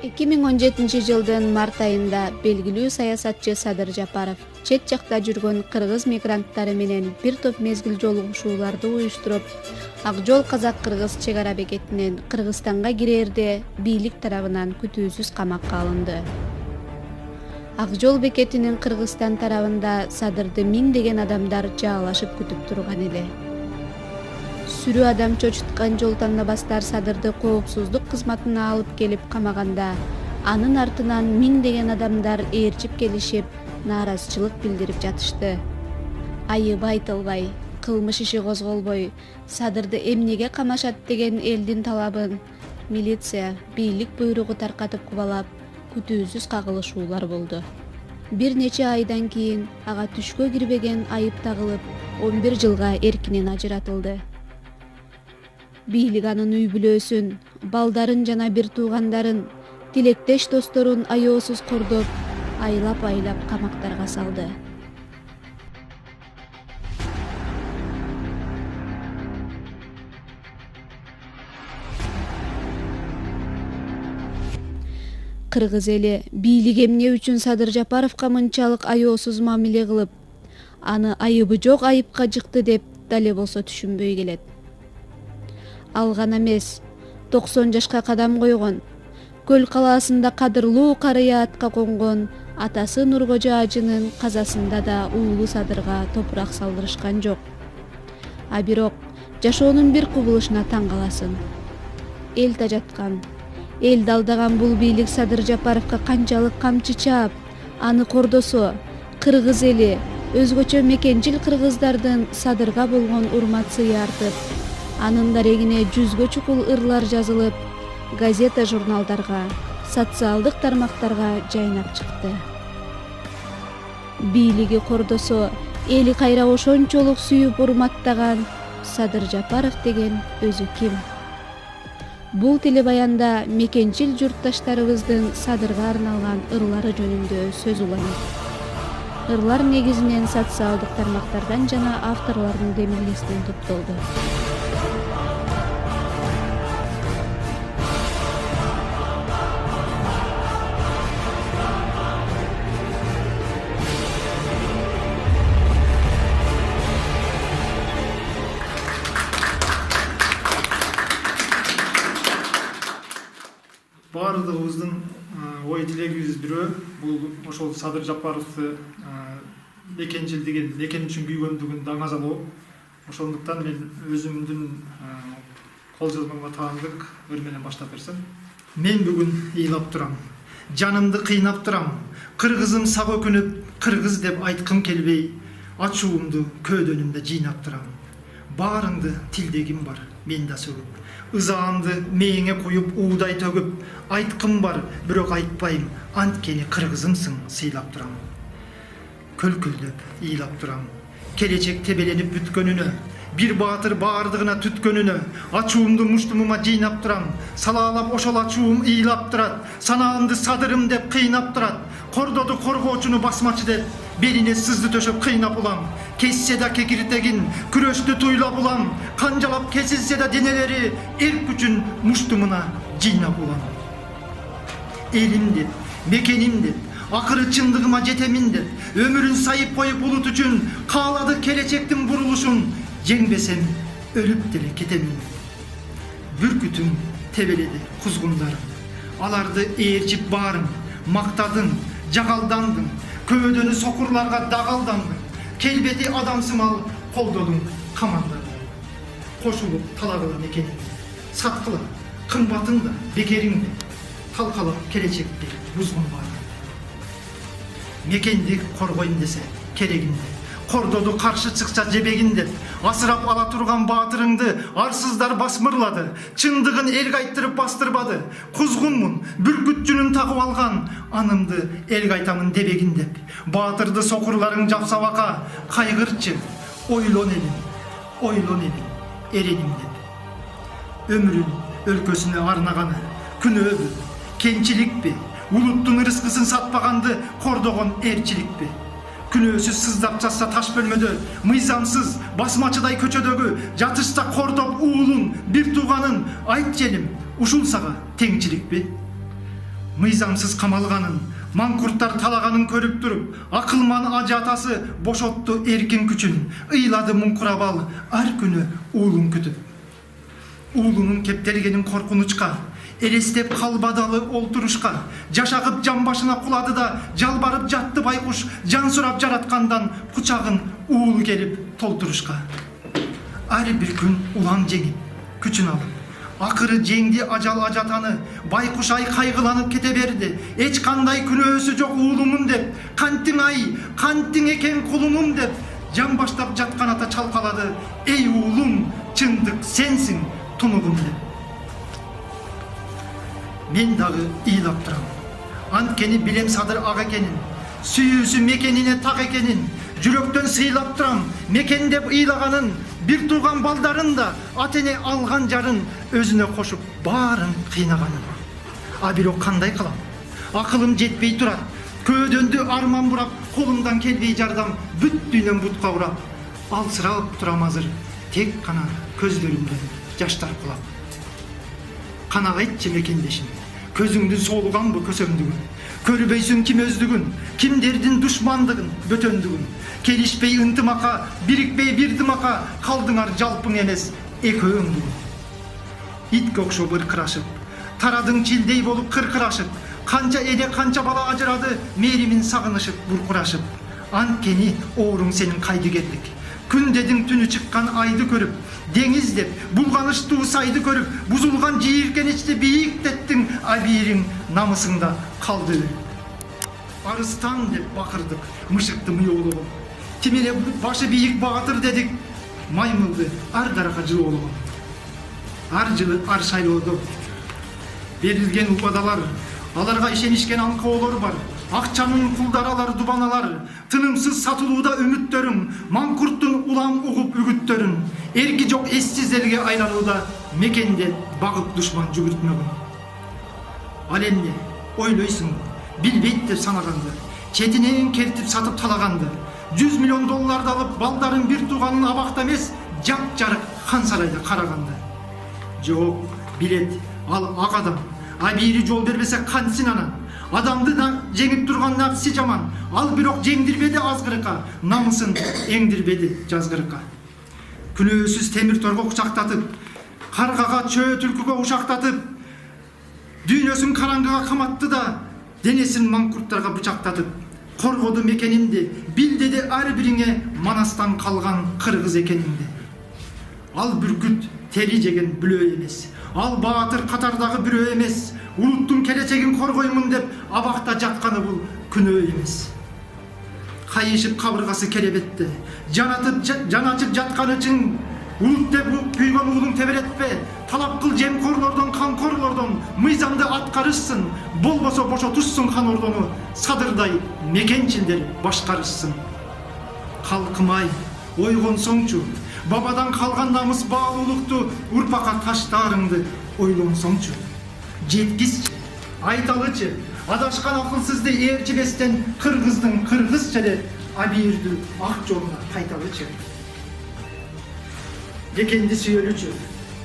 2017-жылдын март айында белгилүү саясатчы Садыр Жапаров чет жакта жүргөн кыргыз мигранттары менен бир топ мезгил жолугушууларды уюштуруп, Ак жол казак-кыргыз чек ара бекетинен Кыргызстанга кирээрде бийлик тарабынан күтүүсүз камакка алынды. Ак жол бекетинин Кыргызстан тарабында Садырды миңдеген адамдар жаалашып күтүп турган эле. Сүрүү адам чочуткан жол тандабастар Садырды коопсуздук кызматына алып келип камаганда, анын артынан миңдеген адамдар ээрчип келишип, нааразычылык билдирип жатышты. Айыбы айтылбай, кылмыш иши козголбой, Садырды эмнеге камашат деген элдин талабын милиция бийлик буйругу таркатып кубалап, күтүүсүз кагылышуулар болду. Бир нече айдан кийин ага түшкө кирбеген айып тагылып, 11 жылга эркинен ажыратылды. Бийлик анын үй бүлөсүн, балдарын жана бир туугандарын, тилектеш досторун аеосуз кордоп, айлап камактарга салды. Кыргыз эли бийлик эмне үчүн Садыр Жапаровго мынчалык аеосуз мамиле кылып, аны айыбы жок айыпка жыкты деп дале болсо түшүнбөй келет. Ал гана эмес, 90 жашка кадам койгон, Көл калаасында кадырлуу карыя атка конгон атасы Нуркожо ажынын казасында да уулу Садырга топурак салдырышкан жок. А бирок жашоонун бир кубулушуна таң каласың. Эл тажаткан, элди алдаган бул бийлик Садыр Жапаровго канчалык камчы чаап, аны кордосо, кыргыз эли, өзгөчө мекенчил кыргыздардын Садырга болгон урмат сыйы артып, анын дарегине жүзгө чукул ырлар жазылып, газета журналдарга, социалдык тармактарга жайнап чыкты. Бийлиги кордосо, эли кайра ошончолук сүйүп урматтаган Садыр Жапаров деген өзү ким? Бул телебаянда мекенчил журтташтарыбыздын Садырга арналган ырлары жөнүндө сөз уланат. Ырлар негизинен социалдык тармактардан жана авторлордун демилгесинен топтолду. Бардыгыбыздын ой тилегибиз бирөө, бул ошол Садыр Жапаровду мекенчил деген мекен үчүн күйгөндүгүн даңазалоо. Ошондуктан мен өзүмдүн кол жазмамга таандык өр менен баштап берсем. Мен бүгүн ыйлап турам, жанымды кыйнап турам, кыргызым сак өкүнүп, кыргыз деп айткым келбей, ачуумду көөдөнүмдө жыйнап турам. Баарыңды тилдегим бар, мен да сөгүп, ызаамды мээңе куюп, уудай төгүп, айткым бар, бирок айтпайм, анткени кыргызымсың, сыйлап турам. Көлкүлдөп, ыйлап турам, келечек тебеленип бүткөнүнө, бир баатыр баардыгына түткөнүнө, ачуумду муштумума жыйнап турам, салаалап ошол ачуум ыйлап турат, санаамды Садырым деп кыйнап турат, кордоду коргоочуну басмачы деп, белине сызды төшөп кыйнап улам, кессе да кекиртегин, күрөштү туйлап улам, канжалап кесилсе да денелери, эл күчүн муштумуна жыйнап улам. Элим деп, мекеним деп, акыры чындыгыма жетемин деп, өмүрүн сайып коюп улут үчүн каалады келечектин бурулушун, жеңбесем өлүп деле кетемин. Бүркүтүм тебеледи кузгундарын, аларды ээрчип баарым, мактадым, жагалдандым, көөдөнү сокурларга дагалдандым, келбети адамсымал колдодум камандарды. Кошулуп талагыла мекениңди, саткыла кымбатыңды, бекериңди, талкалап келечекти бузгун бар. Мекенди коргойм десе керегинде, кордоду каршы чыкса жебегин деп, асырап ала турган баатырыңды арсыздар басмырлады, чындыгын элге айттырып бастырбады. Кузгунмун, бүркүтчүнүн тагып алган, анымды элге айтамын дебегин деп, баатырды сокурларың жапсабака, кайгырчы, ойлон элим, эреним деп. Өмүрүн өлкөсүнө арнаганы күнөөбү, кенчиликпи, улуттун ырыскысын сатпаганды кордогон эрчиликпи? Күнөөсүз сыздап жатса таш бөлмөдө, мыйзамсыз басмачыдай көчөдөгү жатышта кордоп уулун, бир тууганын, айт желим, ушул сага теңчиликпи? мыйзамсыз камалганын, маңкурттар талаганын көрүп туруп, акылман ажы атасы бошотту эркин күчүн, ыйлады муңкурабал ар күнү уулун күтүп. Уулунун кептелгенин коркунучка, элестеп калбадалы олтурушка, жашагып жан башына кулады да, жалбарып жатты байкуш, жан сурап жараткандан кучагын уулу келип толтурушка. Ар бир күн улам жеңип, күчүн алып, акыры жеңди ажал ажатаны, байкуш ай кайгыланып кете берди. Эч кандай күнөөсү жок уулумун деп, кантиң ай, кантиң экен кулумум деп, жан баштап жаткан ата чалкалады. Эй уулум, чындык сенсиң, тунугум деп. Мен дагы ыйлап турам. Анткени билем Садыр ак экенин, сүйүүсү мекенине так экенин, жүрөктөн сыйлап турам. Мекен деп ыйлаганын, бир тууган балдарын да, атене алган жарын өзүнө кошуп баарын кыйнаганын. А бирок кандай кылам? Акылым жетпей турат. Көөдөндү арман бурап, колумдан келбей жардам, бүт дүйнөм бутка урап. Алсырап турам азыр, тек гана көздөрүмдөн жаштар кулап. Канагайтчы мекендешим, көзүңдүн соолуганбы көсөмдүгүн, көрбөйсүң ким өздүгүн, кимдердин душмандыгын, бөтөндүгүн. Келишпей ынтымакка, бирикпей бир дымакка, калдыңар жалпың эмес экөөң бүгүн. Итке окшоп ыркырашып, тарадың чилдей болуп кыркырашып, канча эне канча бала ажырады, мээримин сагынышып буркурашып. Анткени ооруң сенин кайдыгерлик, күн дедиң түнү чыккан айды көрүп, деңиз деп булганыштуу сайды көрүп, бузулган жийиркеничти бийиктеттиң, абийириң намысыңда калды. Арыстан деп бакырдык, мышыкты мыйоологон, тимине башы бийик баатыр дедик, маймылды ар дарака жылоологон. Ар жылы ар шайлоодо берилген убадалар, аларга ишенишкен аңкоолор бар. Акчанын кулдаралар, дубаналар, тынымсыз сатылууда үмүттөрүң, маңкурттун улам угуп үгүттөрүн, эрки жок эссиз элге айланууда мекенде багып душман жүгүртмөгүн. Ал эмне ойлойсуң, билбейт деп санаганды, четинен кертип сатып талаганды, 100 миллион долларды алып балдарын бир тууганын абакта эмес, жап-жарык хан сарайда караганды. Жок, билет, ал ак адам, абийири жол бербесе кантсин анан. Адамды жеңип турган напси жаман, ал бирок жеңдирбеди азгырыкка, намысын эңдирбеди жазгырыкка. Күнөөсүз темир торго кучактатып, каргага, чөө түлкүгө ушактатып, дүйнөсүн караңгыга каматты да, денесин маңкурттарга бычактатып, коргоду мекенимди, бил деди ар бириңе манастан калган кыргыз экениңди. Ал бүркүт тери жеген бүлөө эмес, ал баатыр катардагы бирөө эмес, улуттун келечегин коргоймун деп абакта жатканы бул күнөө эмес. Кайышып кабыргасы керебетте, жан ачып жатканы үчүн улут деп күйгөн уулуң теберетпе, талап кыл жемкорлордон, канкорлордон, мыйзамды аткарышсын, болбосо бошотушсун хан ордону, Садырдай мекенчилдер башкарышсын. Калкым-ай, ойгонсоңчу, бабадан калган намыс баалуулукту урпакка таштаарыңды ойлонсоңчу. Жеткизчи, айталычы, адашкан акылсызды ээрчибестен кыргыздын кыргызча эле абийирдүү ак жолуна кайталычы. Экенди сүйөлүчү,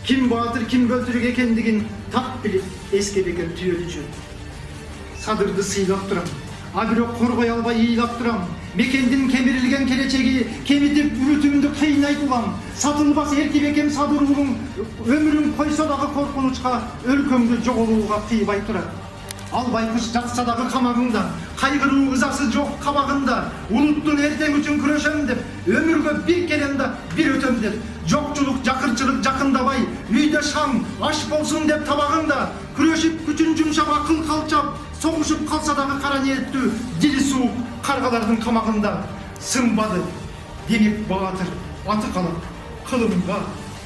ким баатыр, ким бөлтүрүк экендигин так билип, эске бекер түйөлүчү. Садырды сыйлап турам, а бирок коргой албай ыйлап турам. Мекендин кемирилген келечеги кемитип үрүтүмдү кыйнайт улам. Сатылбас эрки бекем Садыр уулуң өмүрүн койсо дагы коркунучка, өлкөңдү жоголууга кыйбай турат. Ал байкуш жатса дагы камагыңда, кайгыруу ызасы жок кабагында, улуттун эртең үчүн күрөшөм деп, өмүргө бир келем да бир өтөм деп, жокчулук, жакырчылык жакындабай, үйдө шам, аш болсун деп табагында, күрөшүп күчүн жумшап, акыл калчап, согушуп калса дагы кара ниеттүү, дили суук каргалардын камагында сынбады. Демек баатыр аты калат, кылымга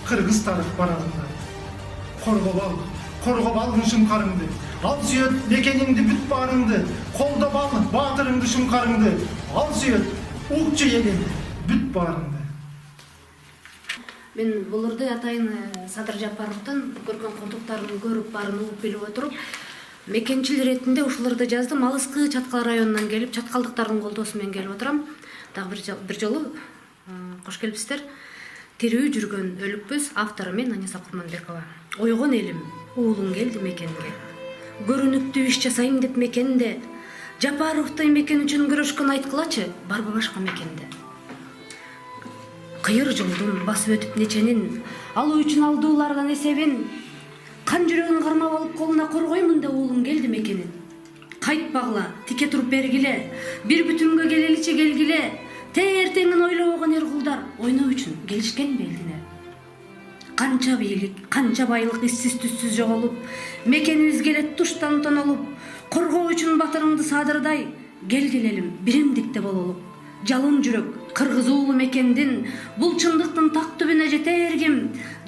кыргыз тарых барагында. Коргоп ал шумкарыңды, ал сүйөт мекениңди бүт баарыңды, колдоп ал баатырыңды шумкарыңды, ал сүйөт улчу элиң бүт баарыңды. Мен буларды атайын Садыр Жапаровдун көргөн колдуктарын көрүп, баарын угуп билип отуруп, мекенчил иретинде ушуларды жаздым. Алыскы Чаткал районунан келип, чаткалдыктардын колдоосу менен келип отурам. Дагы бир жолу кош келипсиздер. Тирүү жүргөн өлүкпүз. Автору мен Аниса Курманбекова. Ойгон элим, уулуң келди мекенге. көрүнүктүү иш жасайм деп мекенде. Жапаровдой мекен үчүн күрөшкөн айткылачы, барбы башка мекенде. Кыйыр жолдун басып өтүп неченин, алуу үчүн алдуулардан эсебин, кан жүрөгүн кармап алып колуна коргоймун деп уулум келди мекенин. Кайтпагыла, тике туруп бергиле, бир бүтүнгө келеличи келгиле, эртеңин ойлобогон эркулдар ойноо үчүн келишкен белдине. Канча бийлик, канча байлык иссиз түссүз жоголуп, мекенибизге эле туштан тонолуп, коргоо үчүн батырыңды садырдай, келгиле элим биримдикте бололуп. Жалын жүрөк, кыргыз уулу мекендин, бул чындыктын так түбүнө жетер ким?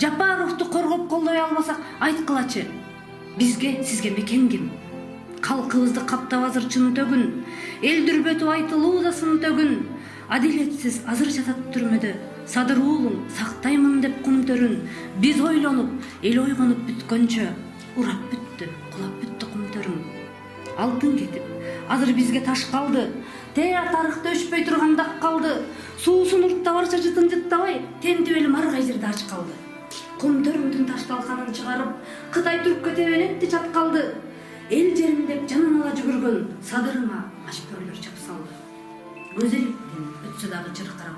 Жапаровду коргоп колдой албасак, айткылачы, бизге, сизге мекен ким? Калкыбызды каптап азыр чын төгүн, эл дүрбөтүп айтылуу да сын төгүн. Адилетсиз азыр жатат түрмөдө, садыр уулуң сактаймын деп кум төрүн. Биз ойлонуп, эл ойгонуп бүткөнчө, урап бүттү, кулап бүттү кум төрүң. Алтын кетип, азыр бизге таш калды, тарыхта өчпөй турган дак калды. Суусун уртта барча жытын жыттабай, тентип элим ар кай жерде ач калды. Кум төрүңдүн ташталганын чыгарып, Кытай түрккө тебенетти чаткалды. Эл жерим деп жанын ала жүгүргөн, садырыңа машпөрлөр чапсалды. Көзеликтен өтсө дагы чыркырап,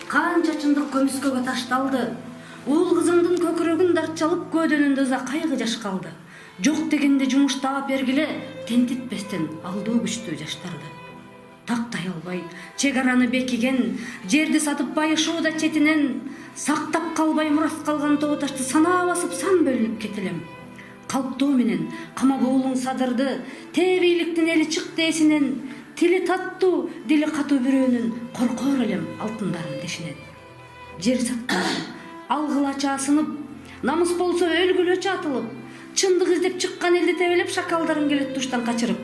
канча чындык көмүскөгө ташталды. Уул кызымдын көкүрөгүн дарчалып, көөдөнүндө ыза кайгы жаш калды. Жок дегенде жумуштап бергиле, тентитпестен алдуу күчтүү жаштарды. Тактай албай, чек араны бекиген, жерди сатып байышууда четинен, сактап калбай мурас калган тоо ташты санаа басып сан бөлүнүп кетилем. Калптоо менен камап уулуң садырды, бийликтин эли чыкты эсинен, тили таттуу, дили катуу бирөөнүн коркор элем алтындарын дешинен. Жер саткан, алгыла чаасынып, намыс болсо өлгүлө чатылып, чындык издеп чыккан элди тебелеп шакалдарын келет туштан качырып.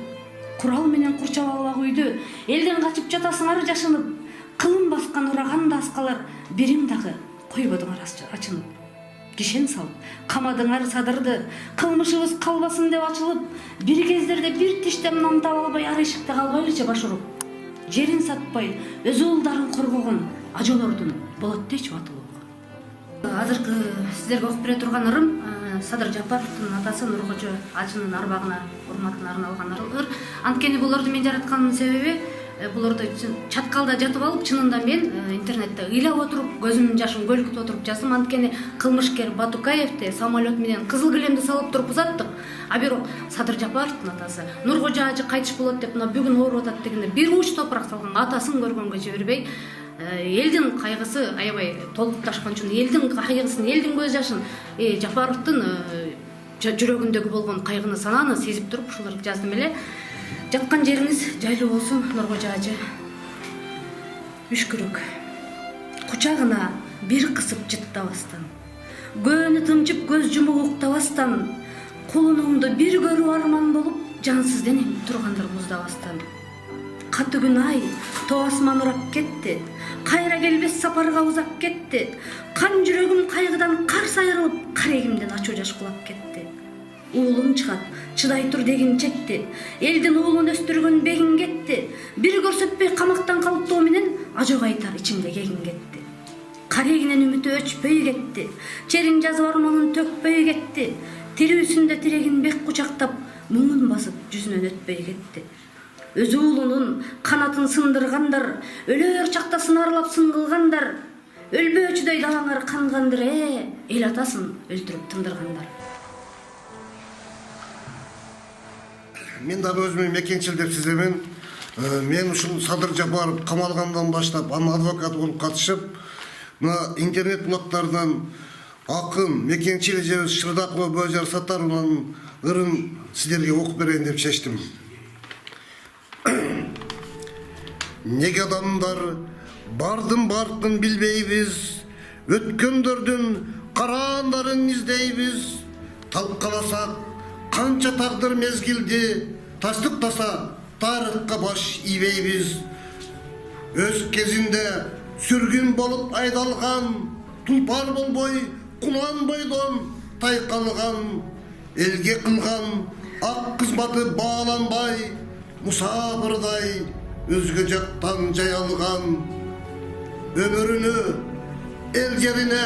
Курал менен курчап албак үйдү, элден качып жатасыңар жашынып, кылым баскан ураган да аскалар, бирим дагы койбодуңар ачынып. Кишен салып, камадыңар садырды, кылмышыбыз калбасын деп ачылып, бир кездерде бир тиштем нан таба албай ар эшикте калбайлычы баш уруп. Жерин сатпай, өз уулдарын коргогон ажолордун болот дейчи батылуу. Азыркы сиздерге окуп бере турган ырым Садыр Жапаровдун атасы Нуркожо Ажынын арбагына урматына арналган ыр. Анткени бул ырды мен жаратканымдын себеби, бул ырды чаткалда жатып алып, чынында мен интернетте ыйлап отуруп, көзүмдүн жашын көлкүтүп отуруп жаздым. Анткени кылмышкер Батукаевди самолет менен кызыл килемди салып туруп узаттык. А бирок Садыр Жапаровдун атасы Нуркожо Ажы кайтыш болот деп, мына бүгүн ооруп атат дегенде бир уч топурак салган атасын көргөнгө жибербей, элдин кайгысы аябай толуп ташкан үчүн, элдин кайгысын, элдин көз жашын, Жапаровдун жүрөгүндөгү болгон кайгыны, санааны сезип туруп ушуларды жаздым эле. Жаткан жериңиз жайлуу болсун, Нуркожо Ажы. Үшкүрөк кучагына бир кысып жыттабастан, көөнү тымчып көз жумуп уктабастан, кулунуңду бир көрүү арман болуп, жансыз денең тургандыр муздабастан. Каты күн ай тоо асман урап кетти, кайра келбес сапарга узап кетти. Кан жүрөгүм кайгыдан карс айрылып, карегимден ачуу жаш кулап кетти. Уулум чыгат, чыдай тур дегин чекти, элдин уулун өстүргөн бегин кетти. Бир көрсөтпөй камактан калыптоо менен ажок айтар ичимде кегин кетти. Карегинен үмүтү өчпөй кетти, черин жазып арманын төкпөй кетти. Тирүүсүндө тирегин бек кучактап, муңун басып жүзүнөн өтпөй кетти. Өз уулунун канатын сындыргандар, өлөр чакта сынарлап сынгылгандар, өлбөөчүдөй далаңар кангандыр, эл атасын өлтүрүп тындыргандар. Мен дагы өзүмө мекенчил деп сеземен. Мен ушул Садыр Жапаров камалгандан баштап адвокат болуп катышып, мына интернет блогтардан акын мекенчил же Шырдакова Бөжар Саттаровнун ырын сиздерге окуп берейин деп чечтим. Неге адамдар бардын билбейбиз, өткөндөрдүн караандарын издейбиз. Талкаласак канча тагдыр мезгилди, таштыктаса тарыхка баш ийбейбиз. Өз кезинде сүргүн болуп айдалган, тулпар болбой кулан бойдон тайкалган, элге кылган ак кызматы бааланбай, мусапырдай өзгө жактан жайылган, өмүрүнү эл жерине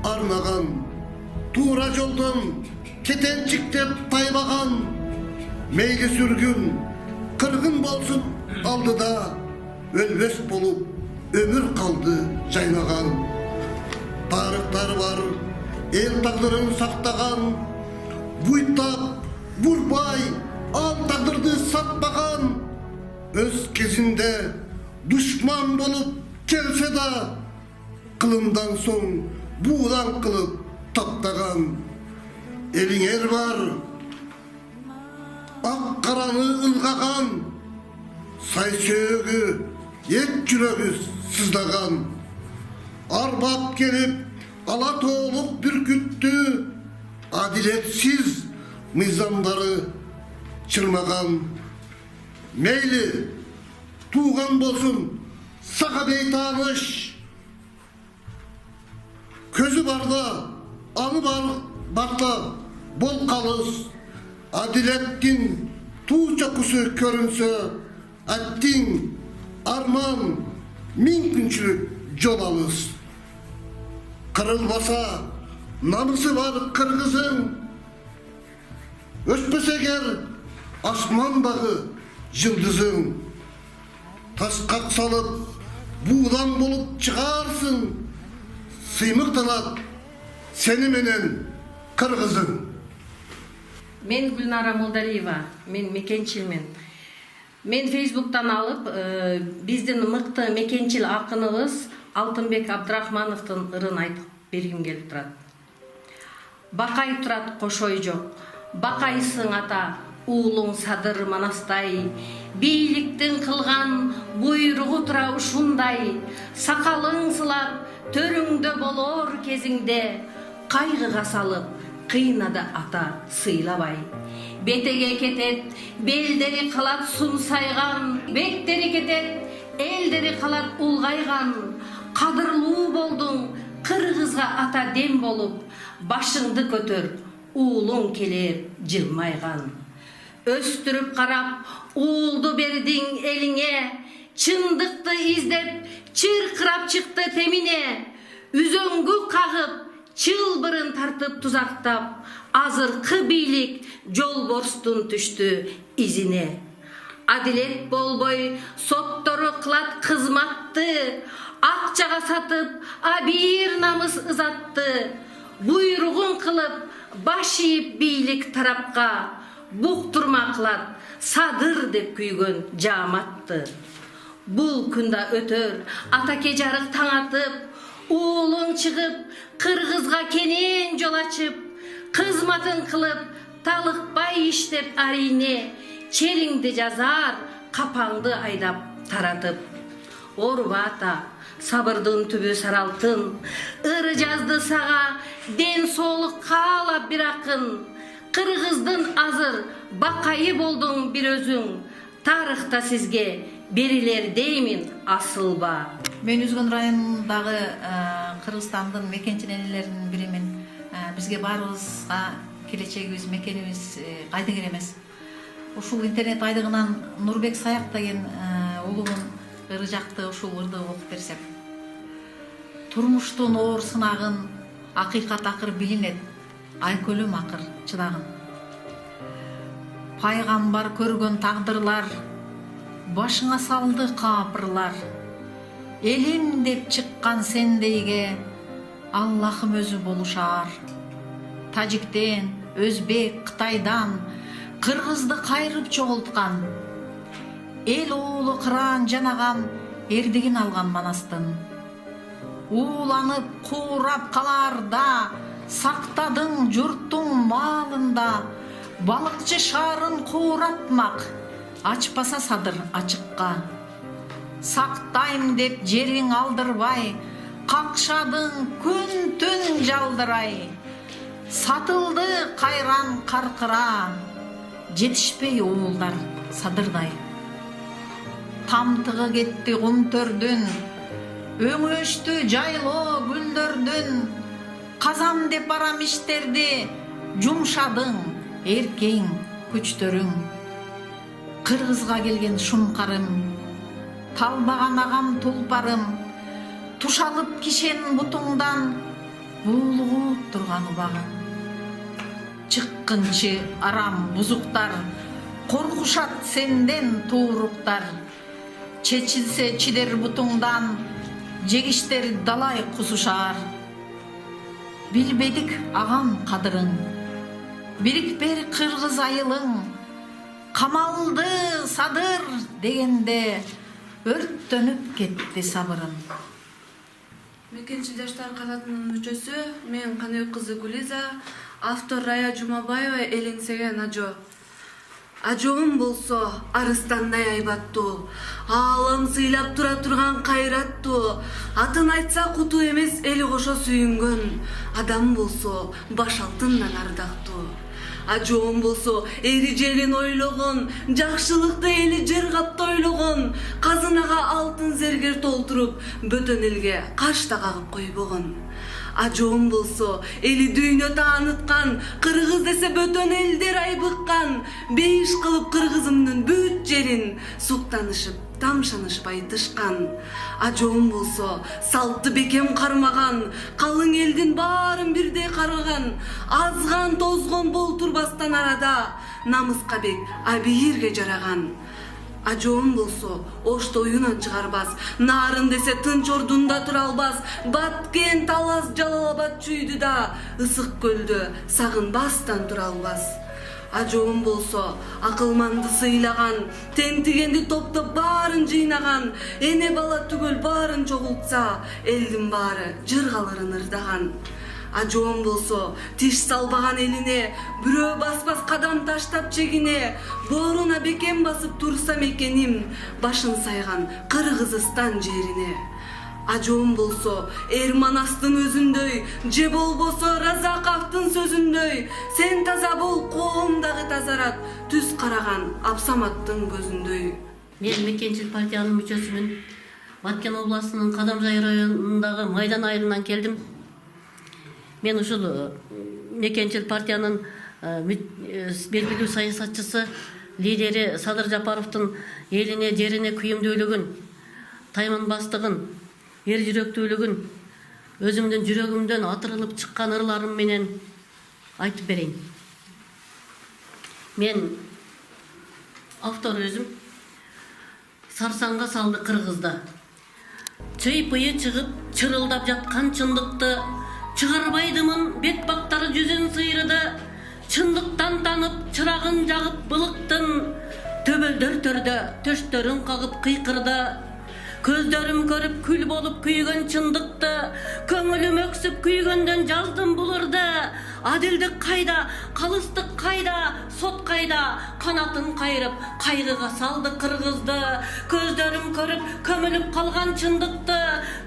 арнаган, туура жолдон кетенчиктеп тайбаган, Meyli sürgün, kırgın bolsun aldıda, ölbes bolup ömür kaldı jaynagan. Tarıklar var, el taqdırın saqtagan, buйтап, burbay, al taqdırdı satmagan. Öz kezinde düşman bolup kelse da, kılımdan son buğdan kılıp taptagan. Elin er var, ak karanı ılgagan, say söğü, et yüreği sızdagan. Arbap gelip alat olup bürküttü, adiletsiz nizamları çırmagan. Meyli tuğan bolsun sağa bey tanış, közü barda anı barda bol kalız. Adilettin tuğ çakısı körünse, ettin arman mümkünçülük yol alız. Kırılmasa namısı var kırgızın, öşpese ger asmandağı yıldızın. Taşkak salıp buğdan bulup çıkarsın, sıymıktalat seni menen kırgızın. Men Gülnara Молдалиева, мен мекенчилмен. Мен Facebook'tan alıp биздин мыкты мекенчил акыныбыз Алтынбек Абдрахмановдун ырын айтып бергим келип турат. Бакай турат кошой жок, бакайсың ата, уулуң Садыр Манастай. Бийликтин кылган буйругу тура ушундай, сакалың сылап, төрүңдө болор кезиңде, кайгыга салып, кыйнады ата сыйлабай. Бетеге кетет, белдери калат сумсайган, беттери кетет, элдери калат улгайган. Кадырлуу болдуң, кыргызга ата дем болуп, башыңды көтөр, уулуң келер жылмайган. Өстүрүп карап, уулду бердиң элиңе, чындыкты издеп, чыркырап чыкты темине. Үзөңгү кагып, чылбырын тартып тузактап, азыркы бийлик жолборстун түштү изине. Адилет болбой, соттору кылат кызматты, акчага сатып, абийир намыс ызатты. Буйругун кылып, баш ийип бийлик тарапка, буктурма кылат, Садыр деп күйгөн жааматты. Бул күнда өтөр, атаке жарык таң атып, уулуң чыгып, кыргызга кенен жол ачып, кызматын кылып, талыкпай иштеп арине, чериңди жазар, капаңды айдап таратып. Орба ата, сабырдын түбү саралтын, ыры жазды сага, ден соолук каалап бир акын. Кыргыздын азыр бакайы болдуң бир өзүң, тарыхта сизге берилер деймин асылба. Мен Үзгөн районундагы Кыргызстандын мекенчил энелеринин биримин. Бизге баарыбызга келечегибиз, мекенибиз кайдыгер эмес. Ушул интернет айдыгынан Нурбек Саяк деген улугун ыры жакты ушул ырды окуп берсем. Турмуштун оор сынагын акыйкат акыр билинет, айкөлөм акыр чыдагын. Пайгамбар көргөн тагдырлар, башыңа салды капырлар. Элим деп чыккан сендейге Аллахым өзү болушар. Тажиктен, Өзбек, Кытайдан кыргызды кайрып чогулткан. Эл оолу кыран жанаган эрдигин алган Манастын. Ууланып куурап каларда, сактадың журттун маалында. Балыкчы шаарын кууратмак, ачпаса Садыр ачыкка. Сактайм деп жериң алдырбай, какшадың күн түн жалдырай. Сатылды кайран каркыра, жетишпей уулдар Садырдай. Тамтыгы кетти кумтөрдүн, өңөштү жайлоо гүлдөрдүн. Казам деп барам иштерди, жумшадың эркең күчтөрүң. Кыргызга келген шумкарым, талбаган агам тулпарым. Тушалып кишен бутуңдан, буулугуп турган убагым. Чыккынчы арам бузуктар, Коркушат сенден тууруктар, чечилсе чидер бутуңдан, жегиштер далай кусушар. Билбедик агам кадырың, бирикпер кыргыз айылың, камалды садыр дегенде өрттөнүп кетти сабырым. Мекенчил жаштар канатынын мүчөсү мен Каныбек кызы Гулиза, автор Рая Жумабаева элеңсеген ажо. Ажоом болсо арыстандай айбаттуу, аалам сыйлап тура турган кайраттуу, атын айтса куту эмес эли кошо сүйүнгөн, адам болсо баш алтындан ардактуу. Ажоом болсо эри желин ойлогон, жакшылыкты эли жер капты ойлогон, казынага алтын зергер толтуруп, бөтөн элге каш да кагып койбогон. Ажоом болсо эли дүйнө тааныткан, кыргыз десе бөтөн элдер айбыккан, бейиш кылып кыргызымдын бүт жерин суктанышып, тамшанышпай тышкан. Ажоом болсо салтты бекем кармаган, калың элдин баарын бирдей каргаган, азган тозгон болтурбастан арада намыска бек абийирге жараган. Ажоом болсо ошто оюнан чыгарбас, нарын десе тынч ордунда тура албас, Баткен, Талас, Жалал-Абад чүйдү да ысык көлдө сагынбастан тура албас. Ажоом болсо акылманды сыйлаган, тентигенди топтоп баарын жыйнаган, эне бала түгөл баарын чогултса, элдин баары жыргаларын ырдаган. Ажоом болсо тиш салбаган элине, бирөө баспас кадам таштап чегине, бооруна бекем басып турса мекеним, башын сайган Кыргызстан жерине. Ажоом болсо Эрманастын өзүндөй, же болбосо Разаковдун сөзүндөй, сен таза бол, коом дагы тазарат, түз караган Абсаматтын көзүндөй. Мен Мекенчил партиянын мүчөсүмүн. Баткен областынын Кадамжай районундагы Майдан айылынан келдим. Мен ушул Мекенчил партиянын белгилүү саясатчысы, лидери Садыр Жапаровдун элине, жерине күйүмдүүлүгүн, тайманбастыгын, эр жүрөктүүлүгүн өзүмдүн жүрөгүмдөн атырылып чыккан ырларым менен айтып берейин. Мен автор өзүм сарсаңга салды кыргызда. Чыйпыйы чыгып чырылдап жаткан чындыкты чыгарбайдымын, бет бактары жүзүн сыйрыды, чындыктан танып чырагын жагып былыктын, төбөлдөр төрдө төштөрүн кагып кыйкырды. Көздөрүм көрүп күл болуп күйгөн чындыкты, көңүлүм өксүп күйгөндөн жаздым бул ырды. Адилдик кайда, калыстык кайда, сот кайда, канатын кайрып кайгыга салды кыргызды. Көздөрүм көрүп көмүлүп калган чындыкты,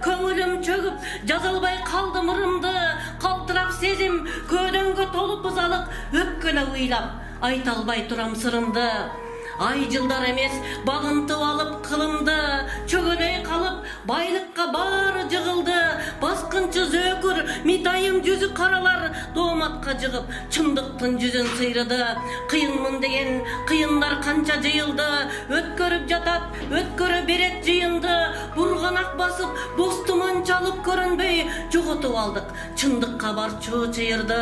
көңүлүм чөгүп жаза албай калдым ырымды. Калтырап сезим көөдөңгө толуп ызалык, өпкөлө ыйлап айта албай турам сырымды. Ай жылдар эмес багынтып алып кылымды, чөгөлөй калып байлыкка баары жыгылды. Баскынчы зөөкүр митайым жүзү каралар, дооматка жыгып чындыктын жүзүн сыйрыды. Кыйынмын деген кыйындар канча жыйылды, өткөрүп жатат, өткөрө берет жыйынды. Бурганак басып бостуман чалып көрүнбөй жоготуп алдык чындыкка барчу чыйырды.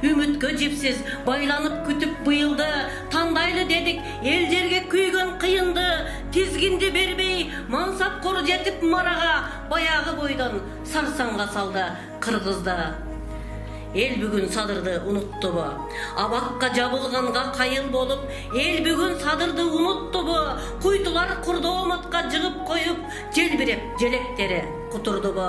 Үмүткө жипсиз байланып күтүп быйылды, тандайлы дедик эл жерге күйгөн кыйынды. Тизгинди бербей мансапкор жетип марага, баягы бойдон сарсаңга салды кыргызды. Эл бүгүн Садырды унуттубу? Абакка жабылганга кайыл болуп, эл бүгүн Садырды унуттубу? Куйтулар курдооматка жыгып коюп, желбиреп желектери кутурдубу?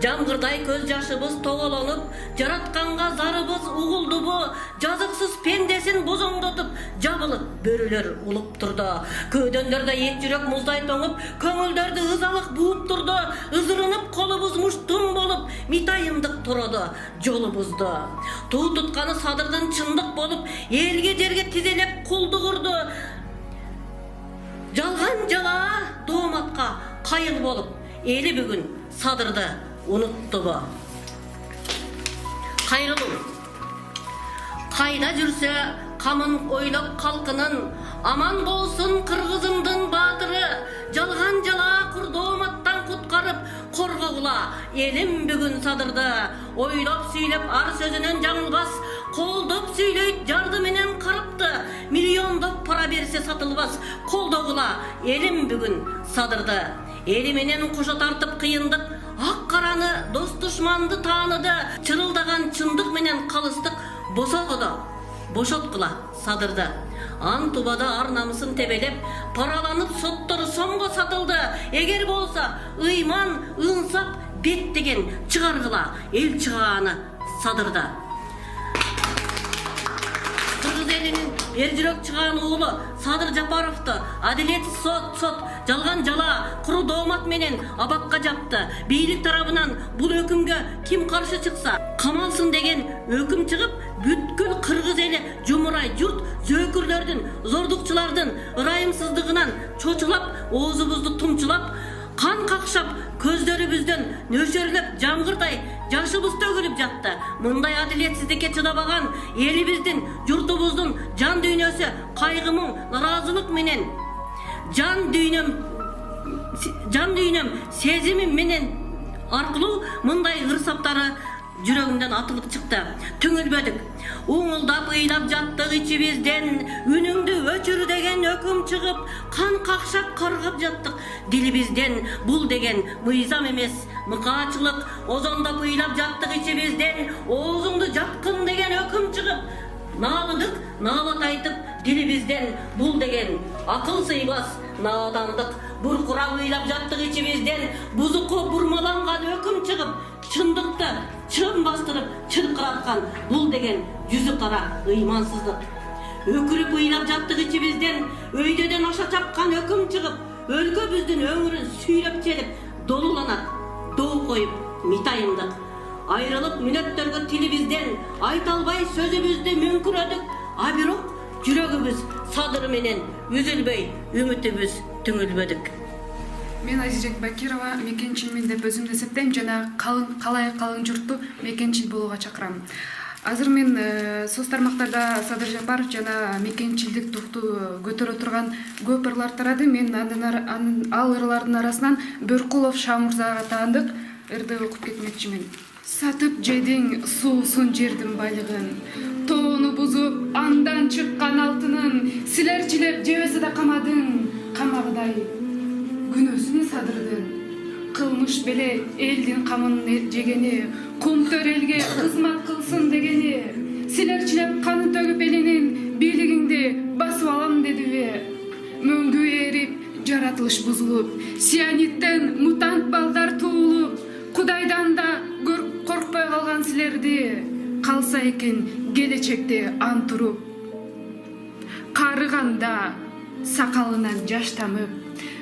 Жамгырдай көз жашыбыз тоголонуп, жаратканга зарыбыз угулдубу? Жазыксыз пендесин бозоңдотуп, жабылып бөрүлөр улуп турду. Көөдөндөрдө эт жүрөк муздай тоңуп, көңүлдөрдү ызалык бууп турду. Ызырынып колубуз муштум болуп, митайымдык туроду жолубузду. Туу тутканы Садырдын чындык болуп, элге жерге тизелеп кулдук урду. Жалган жалаа дооматка кайыл болуп, эли бүгүн Садырды унуттубу? Кайрылуу кайда жүрсө камын ойлоп калкынын, аман болсун кыргызымдын баатыры. Жалган жалаа курдооматтан куткарып коргогула элим бүгүн Садырды. Ойлоп сүйлөп ар сөзүнөн жаңылбас, колдоп сүйлөйт, жарды менен карапты. Миллиондоп пара берсе сатылбас, колдогула. Элим бүгүн садырды. Эли менен кошо тартып кыйындык, ак караны, дос душманды тааныды. Чырылдаган чындык менен калыстык, босогодо, бошоткула садырды. Антубада ар намысын тебелеп, параланып соттору сомго сатылды. Эгер болса, ыйман, ыңсап, бет деген чыгаргыла, эл чыгааны садырды. Кыргыз элинин эр жүрөк чыгаан уулу Садыр Жапаровду адилетсиз сот жалган жала куру доомат менен абакка жапты. Бийлик тарабынан бул өкүмгө ким каршы чыкса камалсын деген өкүм чыгып, бүткүл кыргыз эли жумурай журт зөөкүрлөрдүн, зордукчулардын ырайымсыздыгынан чочулап, оозубузду тумчулап, кан какшап, көздөрүбүздөн нөшөрлөп, жамгырдай жашыбыз төгүлүп жатты. Мындай адилетсиздикке чыдабаган элибиздин, журтубуздун жан дүйнөсү кайгымың, наразылык менен, жан дүйнөм сезимим менен аркылуу мындай ырсаптары жүрөгүмдөн атылып чыкты. Түңүлбөдүк, уңулдап ыйлап жаттык ичибизден, үнүңдү өчүр деген өкүм чыгып, кан какшап каргап жаттык дилибизден. Бул деген мыйзам эмес, мыкаачылык. Озондоп ыйлап жаттык ичибизден, оозуңду жапкын деген өкүм чыгып, наалыдык, наалат айтып дилибизден. Бул деген акыл сыйбас наадандык. Буркурап ыйлап жаттык ичибизден, бузукко бурмаланган өкүм чыгып, чындыкты чын бастырып чыркыраткан. Бул деген жүзү кара ыймансыздык. Өкүрүп ыйлап жаттык ичибизден, өйдөдөн аша чапкан өкүм чыгып, өлкөбүздүн өңүрүн сүйрөп челип, долуланат доо коюп митайымдык. Айрылып мүнөттөргө тилибизден, айта албай сөзүбүздү мүңкүрөдүк. А бирок жүрөгүбүз Садыр менен үзүлбөй, үмүтүбүз түңүлбөдүк. Мен Азизжек Бакирова мекенчилмин деп өзүмдү эсептейм жана калың журтту мекенчил болууга чакырам. Азыр мен соц тармактарда Садыр Жапаров жана мекенчилдик дукту көтөрө турган көп ырлар тарады. Мен ал ырлардын арасынан Бөркулов Шамурзага таандык ырды окуп кетмекчимин. Сатып жедиң суусун жердин байлыгын, тоону бузуп андан чыккан алтынын, силерчилеп жебесе да камадың, камагыдай күнөөсүн Садырдын. Кылмыш беле элдин камын жегени, кумтөр элге кызмат кылсын дегени, силерчилеп канын төгүп элинин бийлигиңди басып алам дедиби? Мөңгү эрип, жаратылыш бузулуп, сианиттен мутант балдар туулуп, Кудайдан да коркпой калган силерди калса экен келечекте антуруп. Карыганда сакалынан жаш тамып,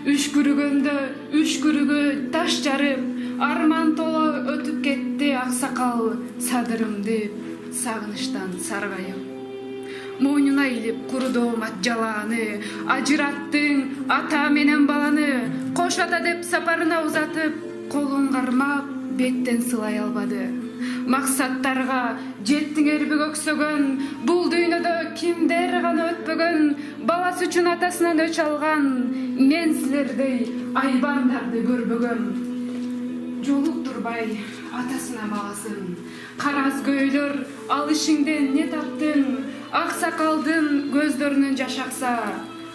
үшкүрүгөндө үшкүрүгө таш жарып, арман толо өтүп кетти аксакал Садырым деп сагынычтан саргайып. Мойнуна илип куру доомат жалааны, ажыраттың ата менен баланы, кош ата деп сапарына узатып, колун кармап беттен сылай албады. Максаттарга жеттиң эрби көксөгөн, бул дүйнөдө кимдер гана өтпөгөн, баласы үчүн атасынан өч алган, мен силердей айбандарды көрбөгөм. Жолук турбай атасына магасын, карас көйлөр ал ишиңден не таптың, ак сакалдын көздөрүнөн жаш акса,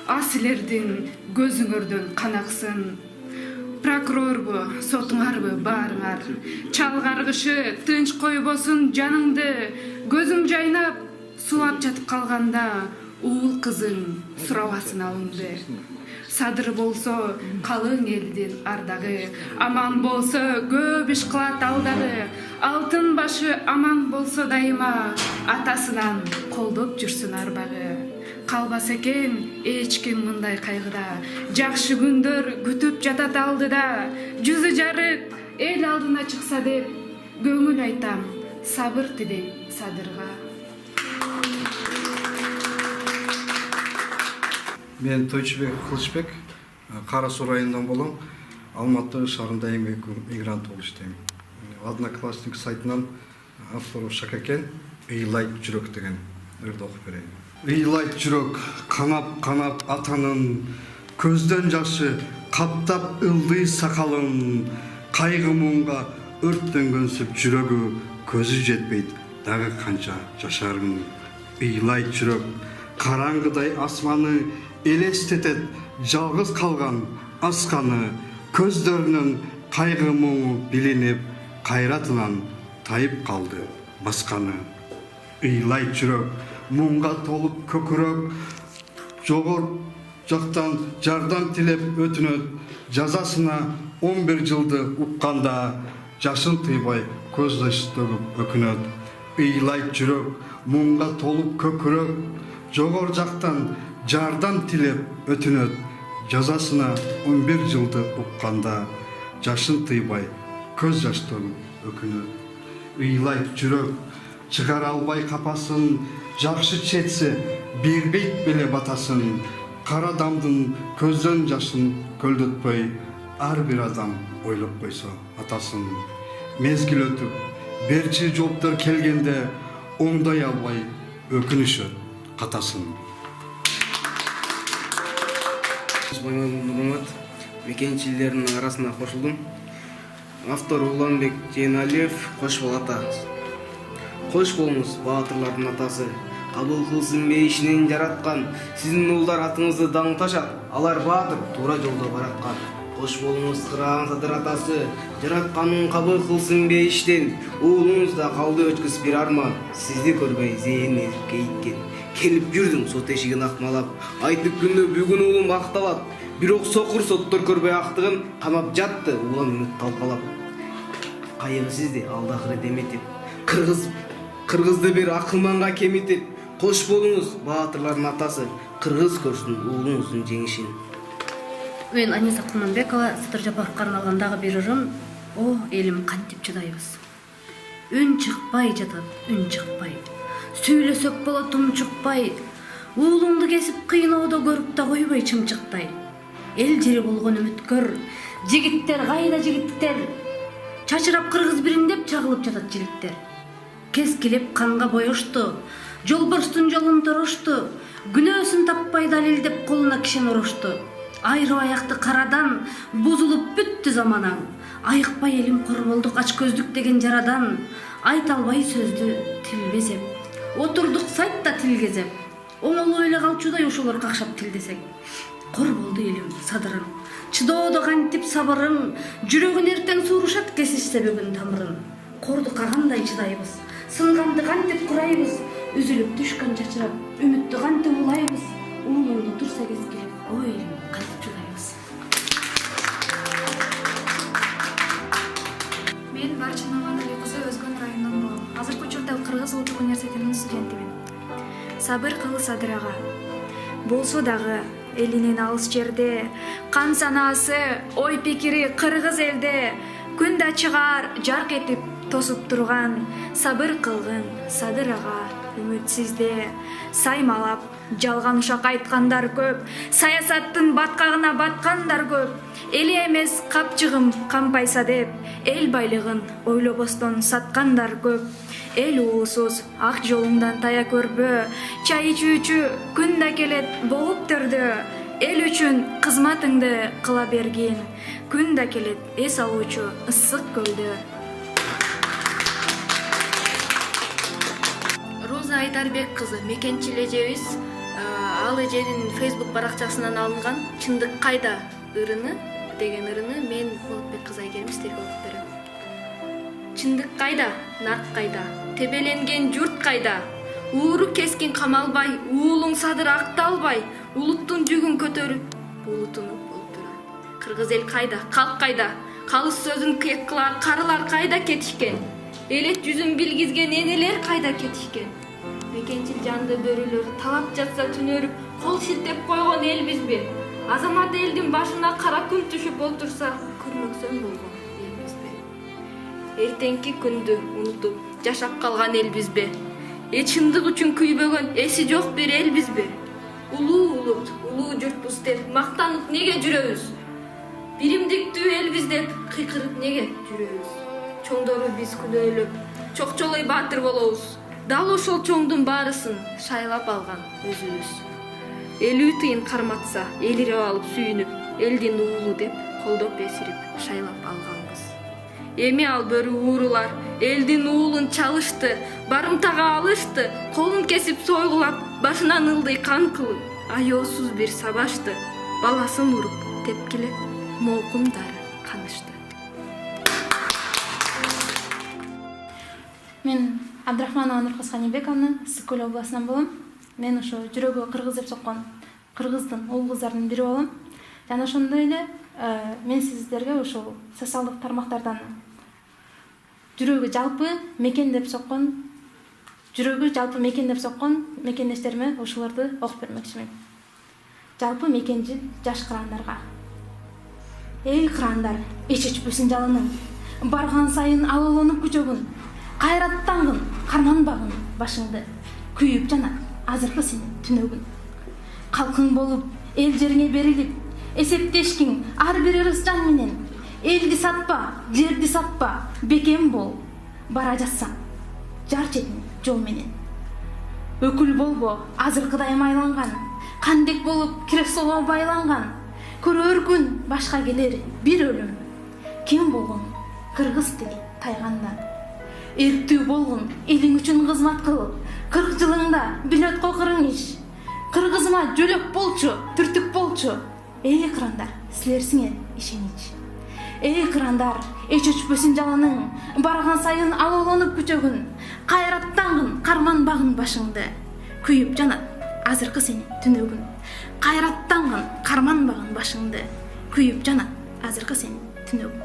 а силердин көзүңөрдөн кан аксын. Прокурорбу, сотуңарбы баарыңар, чалгаргышы тынч койбосун жаныңды, көзүң жайнап, сулап жатып калганда, уул кызың сурабасын алыңды. Садыр болсо калың элдин ардагы, аман болсо көп иш кылат алдагы, алтын башы аман болсо дайыма, атасынан колдоп жүрсүн арбагы. Калбас экен эч ким мындай кайгыда, жакшы күндөр күтүп жатат алдыда, жүзү жарык эл алдына чыкса деп көңүл айтам, сабыр тилейм Садырга. Мен Тойчубек Кылычбек, Кара Суу районунан болом. Алматы шаарында мигрант болуп иштейм. Одноклассник сайтынан автору Шакакен ыйлайт жүрөк деген ырды окуп берейин. Ыйлайт жүрөк, канап атанын, көздөн жашы каптап ылдый сакалын, кайгы муңга өрттөнгөнсүп жүрөгү, көзү жетпейт дагы канча жашармын. Ыйлайт жүрөк, караңгыдай асманы элестетет жалгыз калган асканы, көздөрүнөн кайгы муңу билинип, кайратынан тайып калды басканы. Ыйлайт жүрөк, муңга толуп көкүрөк, жогор жактан жардам тилеп өтүнөт, жазасына 11 жылды укканда, жашын тыйбай көз жаш төгүп өкүнөт. Ыйлайт жүрөк, муңга толуп көкүрөк, жогор жактан жардам тилеп өтүнөт, жазасына 11 жылды укканда, жашын тыйбай көз жаш төгүп өкүнөт. Ыйлайт жүрөк, чыгара албай капасын, жакшы четсе бербейт беле батасын, кара дамдын көздөн жашын көлдөтпөй, ар бир адам ойлоп койсо атасын. Мезгил өтүп, берчи жооптор келгенде, оңдай албай өкүнүшөт катасын. Нурмат мекенчилердин арасына кошулдум. Автор Уланбек Жейналиев, кош бол ата. Кош болуңуз баатырлардын атасы. Кабыл кылсын бейишинен жараткан, сиздин уулдар атыңызды даңташат, алар баатыр туура жолдо бараткан. Кош болуңуз кыраан садыр атасы, жаратканын кабыл кылсын бейиштен, уулуңуз да калды өчкүс бир арман, сизди көрбөй зээн кейиккен. Келип жүрдүң сот эшигин акмалап, айтып күндө бүгүн уулум акталат, бирок сокур соттор көрбөй актыгын камап жатты улам үмүт талкалап. Кайгы сизди алдакыры деметип, кыргызды бир акылманга кемитип, кош болуңуз баатырлардын атасы, кыргыз көрсүн уулуңуздун жеңишин. Мен Аниса Куманбекова, Садыр Жапаровго арналган дагы бир ырым. О, элим кантип чыдайбыз. Үн чыкпай жатат, үн чыкпай. Сүйлөсөк болот умчукпай. Уулуңду кесип кыйноодо көрүп да койбой чымчыктай. Эл жери болгон үмүткөр. Жигиттер кайда жигиттер? Чачырап кыргыз бириндеп чагылып жатат жиликтер. Кескилеп канга боюшту. Жолборстун жолун торушту. Күнөөсүн таппай далилдеп колуна кишен урушту. Айры аякты карадан бузулуп бүттү заманаң. Айыкпай элим корболдук ач көздүк деген жарадан. Айта албай сөздү тил безеп. Отурдук сайтта тилгезеп. Оңолуу эле калчудай ошолор какшап тилдесек. Кор болду элим садырың. Чыдоодо кантип сабырың. Жүрөгүн эртең суурушат кесишсе бүгүн тамырын. Корду кагандай чыдайбыз. Сынганды кантип курайбыз. Үзүлүп түшкөн чачырап, үмүттү кантип улайбыз. Уулуңду турса кескилеп, ой элим кантип чыдайбыз. Мен Барча Наманали кызы Өзгөн районунан болом. Азыркы учурда Кыргыз Улуттук университетинин студентимин. Сабыр кыл Садыр ага. Болсо дагы элинен алыс жерде, кан санаасы, ой пикири кыргыз элде, күн да чыгар жарк этип тосуп турган, сабыр кылгын Садыр ага. Үмүтсизде саймалап жалган ушак айткандар көп, саясаттын баткагына баткандар көп. Эли эмес капчыгым кампайса деп, эл байлыгын ойлобостон саткандар көп. Эл уусуз ак жолуңдан тая көрбө, чай ичүүчү күн да келет богуп төрдө. Эл үчүн кызматыңды кыла бергин, күн да келет эс алуучу ысык көлдө. Роза Айдарбек кызы мекенчил эжебиз, ал эженин Facebook баракчасынан алынган "Чындык кайда" ырыны деген ырыны мен Болотбек кызы Айгерим сиздерге окуп берем. Чындык кайда, нарк кайда, тебеленген журт кайда, ууру кескин камалбай, уулуң Садыр акталбай, улуттун жүгүн көтөрүп, булутунуп болуп турар. Кыргыз эл кайда, калк кайда, калыс сөзүн кыйык кылар карылар кайда кетишкен, элет жүзүн билгизген энелер кайда кетишкен. Мекенчил жанды бөрүлөр талап жатса түнөрүп, кол шилтеп койгон элбизби? Азамат элдин башына кара күн түшүп олтурса, көрмөксөн болгон элбизби? Эртеңки күндү унутуп жашап калган элбизби? Чындык үчүн күйбөгөн эси жок бир элбизби? Улуу улут, улуу журтпуз деп мактанып неге жүрөбүз? Биримдиктүү элбиз деп кыйкырып неге жүрөбүз? Чоңдору биз күнөөлөп, чокчолой баатыр болобуз. Дал ошол чоңдун баарысын шайлап алган өзүбүз. Элүү тыйын карматса, элирип алып сүйүнүп, элдин уулу деп колдоп эсирип шайлап алганбыз. Эми ал бөрү уурулар элдин уулун чалышты, барымтага алышты, колун кесип сойгулап, башынан ылдый кан кылып, аеосуз бир сабашты, баласын уруп тепкилеп, молкундары канышты. Мен Абдрахманова Нуркыз Канибековна, Ысык-Көл областынан болом. Мен ошо жүрөгү кыргыз деп соккон кыргыздын уул кыздарынын бири болом. Жана ошондой эле мен сиздерге ушул социалдык тармактардан жүрөгү жалпы мекен деп соккон мекендештериме ошолорду окуп бермекчимин. Жалпы мекенчил жаш кырандарга. Эй кырандар, эч өчпөсүн жалының, барган сайын алууланып күчөгүн, кайраттангын, карманбагын башыңды, күйүп жанат азыркы сенин түнөгүн. Калкың болуп, эл жериңе берилип, эсептешкиң ар бир ырыс жан менен. Элди сатпа, жерди сатпа, бекем бол. Бара жатсаң, жар четин жол менен. Өкүл болбо, азыркыдай майланган, кандек болуп креслого байланган. Көрөр күн башка келер бир өлүм. Ким болгон кыргыз тили тайгандан. Эрктүү болгон элиң үчүн кызмат кылып, 40 жылыңда билет кокырың иш. Кыргызыма жөлөк болчу, түртүк болчу. Эй кырандар, силер сиңер ишенич. Эй кырандар, эч өчпөсүн жалының, барган сайын алууланып күчөгүн, кайраттангын, карманбагын башыңды, күйүп жанат азыркы сенин түнөгүн. Кайраттангын, карманбагын башыңды, күйүп жанат азыркы сенин түнөгүн.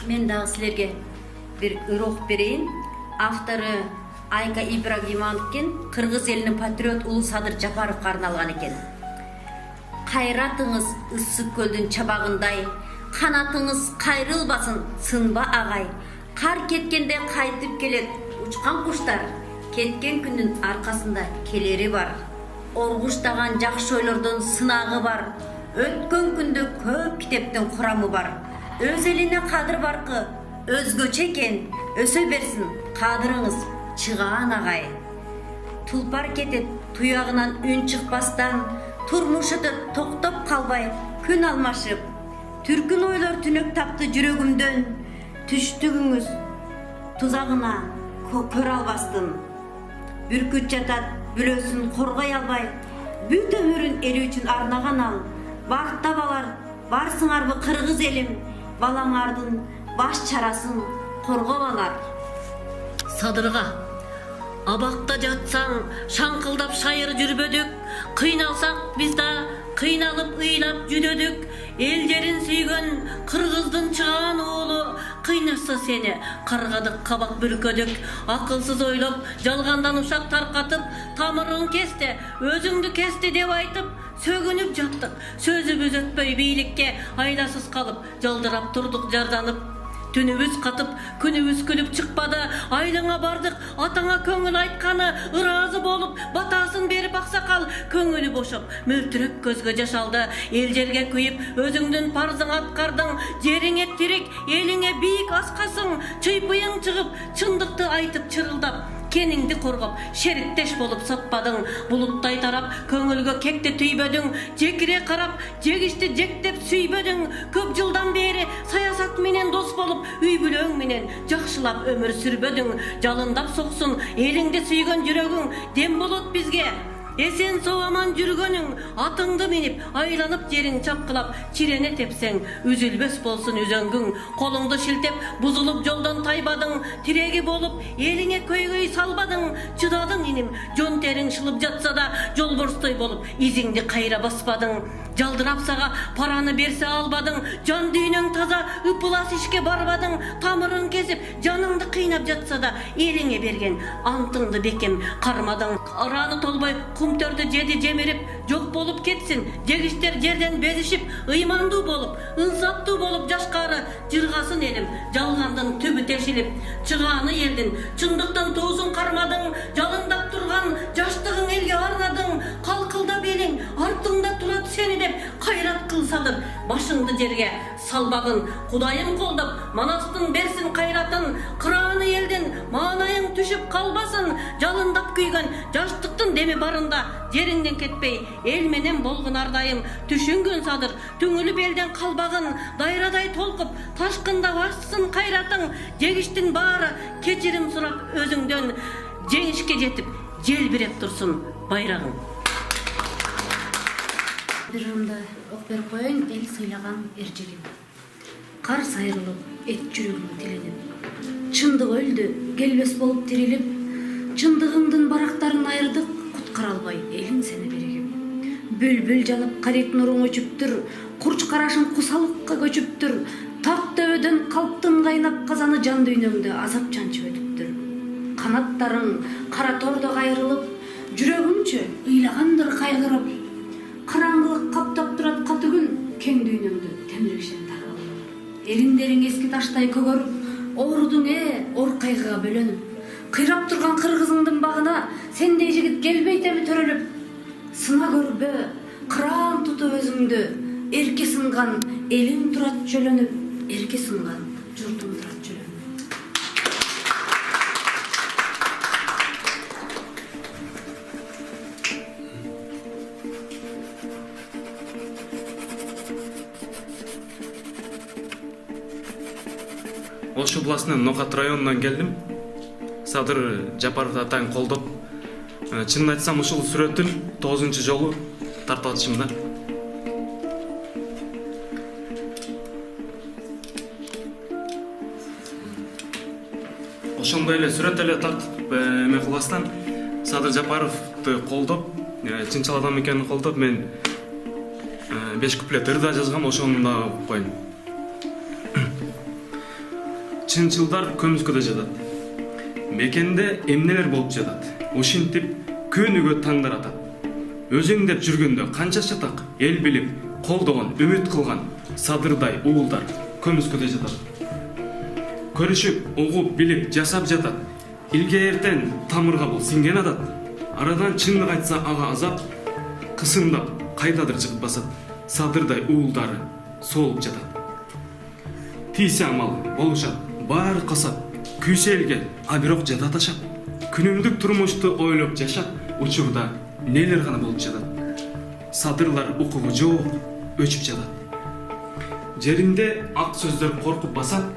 Мен дагы силерге бир ыр окуп берейин. Автору Айка Ибрагимов экен, кыргыз элинин патриот Улуу Садыр Жапаровго арналган экен. Кайратыңыз ысык көлдүн чабагындай, канатыңыз кайрылбасын, сынба агай. Кар кеткенде кайтып келет учкан куштар, кеткен күндүн аркасында келери бар. Оргуштаган жакшы ойлордун сынагы бар, өткөн күндө көп китептин курамы бар. Өз элине кадыр баркы, өзгөчө экен, өсө берсин кадырыңыз чыгаан агай. Тулпар кетет туягынан үн чыкпастан, турмушуду токтоп калбай күн алмашып. Түркүн ойлор түнөк тапты жүрөгүмдөн, түштүгүңүз тузагына көрө албастын. Бүркүт жатат бүлөсүн коргой албай, бүт өмүрүн эли үчүн арнаган ал. Бартта балар, барсыңарбы кыргыз элим, балаңардын баш чарасын коргоп алар. Садырга абакта жатсаң, шаңкылдап шайыр жүрбөдүк, кыйналсак биз да кыйналып ыйлап жүдөдүк. Эл жерин сүйгөн кыргыздын чыгаан уулу, кыйнашса сени каргадык кабак бүркөдүк. Акылсыз ойлоп, жалгандан ушак таркатып, тамырын кесте, өзүңдү кести деп айтып, сөгүнүп жаттык. Сөзүбүз өтпөй бийликке айласыз калып, жалдырап турдук жарданып. Түнүбүз катып, күнүбүз күлүп чыкпады, айылыңа бардык, атаңа көңүл айтканы, ыраазы болуп, батасын берип аксакал, көңүлү бошоп, мөлтүрөп көзгө жаш алды. Эл жерге күйүп, өзүңдүн парзың аткардың, жериңе тирик, элиңе бийик аскасың, чыйпыйың чыгып, чындыкты айтып чырылдап, кениңди коргоп, шериктеш болуп сатпадың. Булуттай тарап, көңүлгө кекти түйбөдүң, жекире карап, жегишти жектеп сүйбөдүң. Көп жылдан бери саясат менен дос болуп, үй бүлөң менен жакшылап өмүр сүрбөдүң. Жалындап соксун элиңди сүйгөн жүрөгүң, дем болот бизге. Эсен соо аман жүргөнүң, атыңды минип, айланып жериң чапкылап, чирене тепсең, үзүлбөс болсун үзөңгүң. Колуңду шилтеп, бузулуп жолдон тайбадың, тиреги болуп, элиңе көйгөй салбадың. Чыдадың иним, жон териң шылып жатса да, жолборстой болуп, изиңди кайра баспадың. Жалдырап сага параны берсе албадың, жан дүйнөң таза, ыпылас ишке барбадың. Тамырын кесип, жаныңды кыйнап жатса да, элиңе берген антыңды бекем кармадың. Араны толбой кумтөрдү жеди жемирип, жок болуп кетсин. Жегиштер жерден безишип, ыймандуу болуп, ынсаптуу болуп жашкары жыргасын элим. Жалгандын түбү тешилип, чыгааны элдин, чындыктын туусун кармадың. Жалыңдап турган жаштыгың элге арнадың. Калкылдап элиң артыңда турат сени деп кайрат кыл Садыр, башыңды жерге салбагын. Кудайым колдоп, Манастын берсин кайратын, кыраны элден маанайың түшүп калбасын. Жалындап күйгөн жаштыктын деми барында, жериңден кетпей, эл менен болгон ардайым. Түшүнгөн Садыр, түңүлүп элден калбагын, дайрадай толкуп, ташкында башсын кайратың. Жеңиштин баары кечирим сурап өзүңдөн, жеңишке жетип, желбиреп турсун байрагың. Бир ырымды ок берип коеюн, эл сыйлаган эржегим. Кар сайрылып, эт жүрөгүм тиленип, чындык өлдү, келбес болуп тирилип, чындыгыңдын барактарын айырдык, куткара албай элиң сени берегим. Бүлбүл жалып карек нуруң өчүптүр, курч карашың кусалыкка көчүптүр, так төбөдөн калптын кайнап казаны жан дүйнөңдө азап чанчып өтүптүр. Канаттарың кара тордо кайрылып, жүрөгүңчү ыйлагандыр кайгырып, караңгылык каптап турат каты күн, кең дүйнөңдө темиришен таралып. Элиңдериң эски таштай көгөрүп, оорудуң ор кайгыга бөлөнүп, кыйрап турган кыргызыңдын багына сендей жигит келбейтеби төрөлүп. Сына көрбө, кыран тутуп өзүңдү, эрке сынган элиң турат жөлөнүп, эрке сынган журтуң турат жөлөнүп. Ош областынан Ноқат районунан келдим. Садыр Жапаров атаң колдоп, чынын айтсам ушул сүрөтүн 9-чы жолу тартып атышым да. Ошондой эле сүрөт эле тартып эме кылбастан Садыр Жапаровду колдоп, чынчыл адам экенин колдоп, мен 5 куплет ырда жазгам, ошону да окуп коеюн. Чынчылдар көмүскөдө жатат. Мекенде эмнелер болуп жатат. Ушинтип көнүгө таңдар атат. Өзүң деп жүргөндө канча чатак эл билип, колдогон, үмүт кылган Садырдай уулдар көмүскөдө жатат. Көрүшүп, угуп, билип, жасап жатат. Илге эртен тамырга бул сиңген атат. Арадан чындык айтса ага азап, кысымдап кайдадыр чыгып басат. Садырдай уулдары соолуп жатат. Тийсе амал болушат, баары касат, күйсө элге, а бирок жата ташап. Күнүмдүк турмушту ойлоп жашап, учурда нелер гана болуп жатат. Садырлар укугу жок, өчүп жатат. Жеринде ак сөздөр коркуп басат,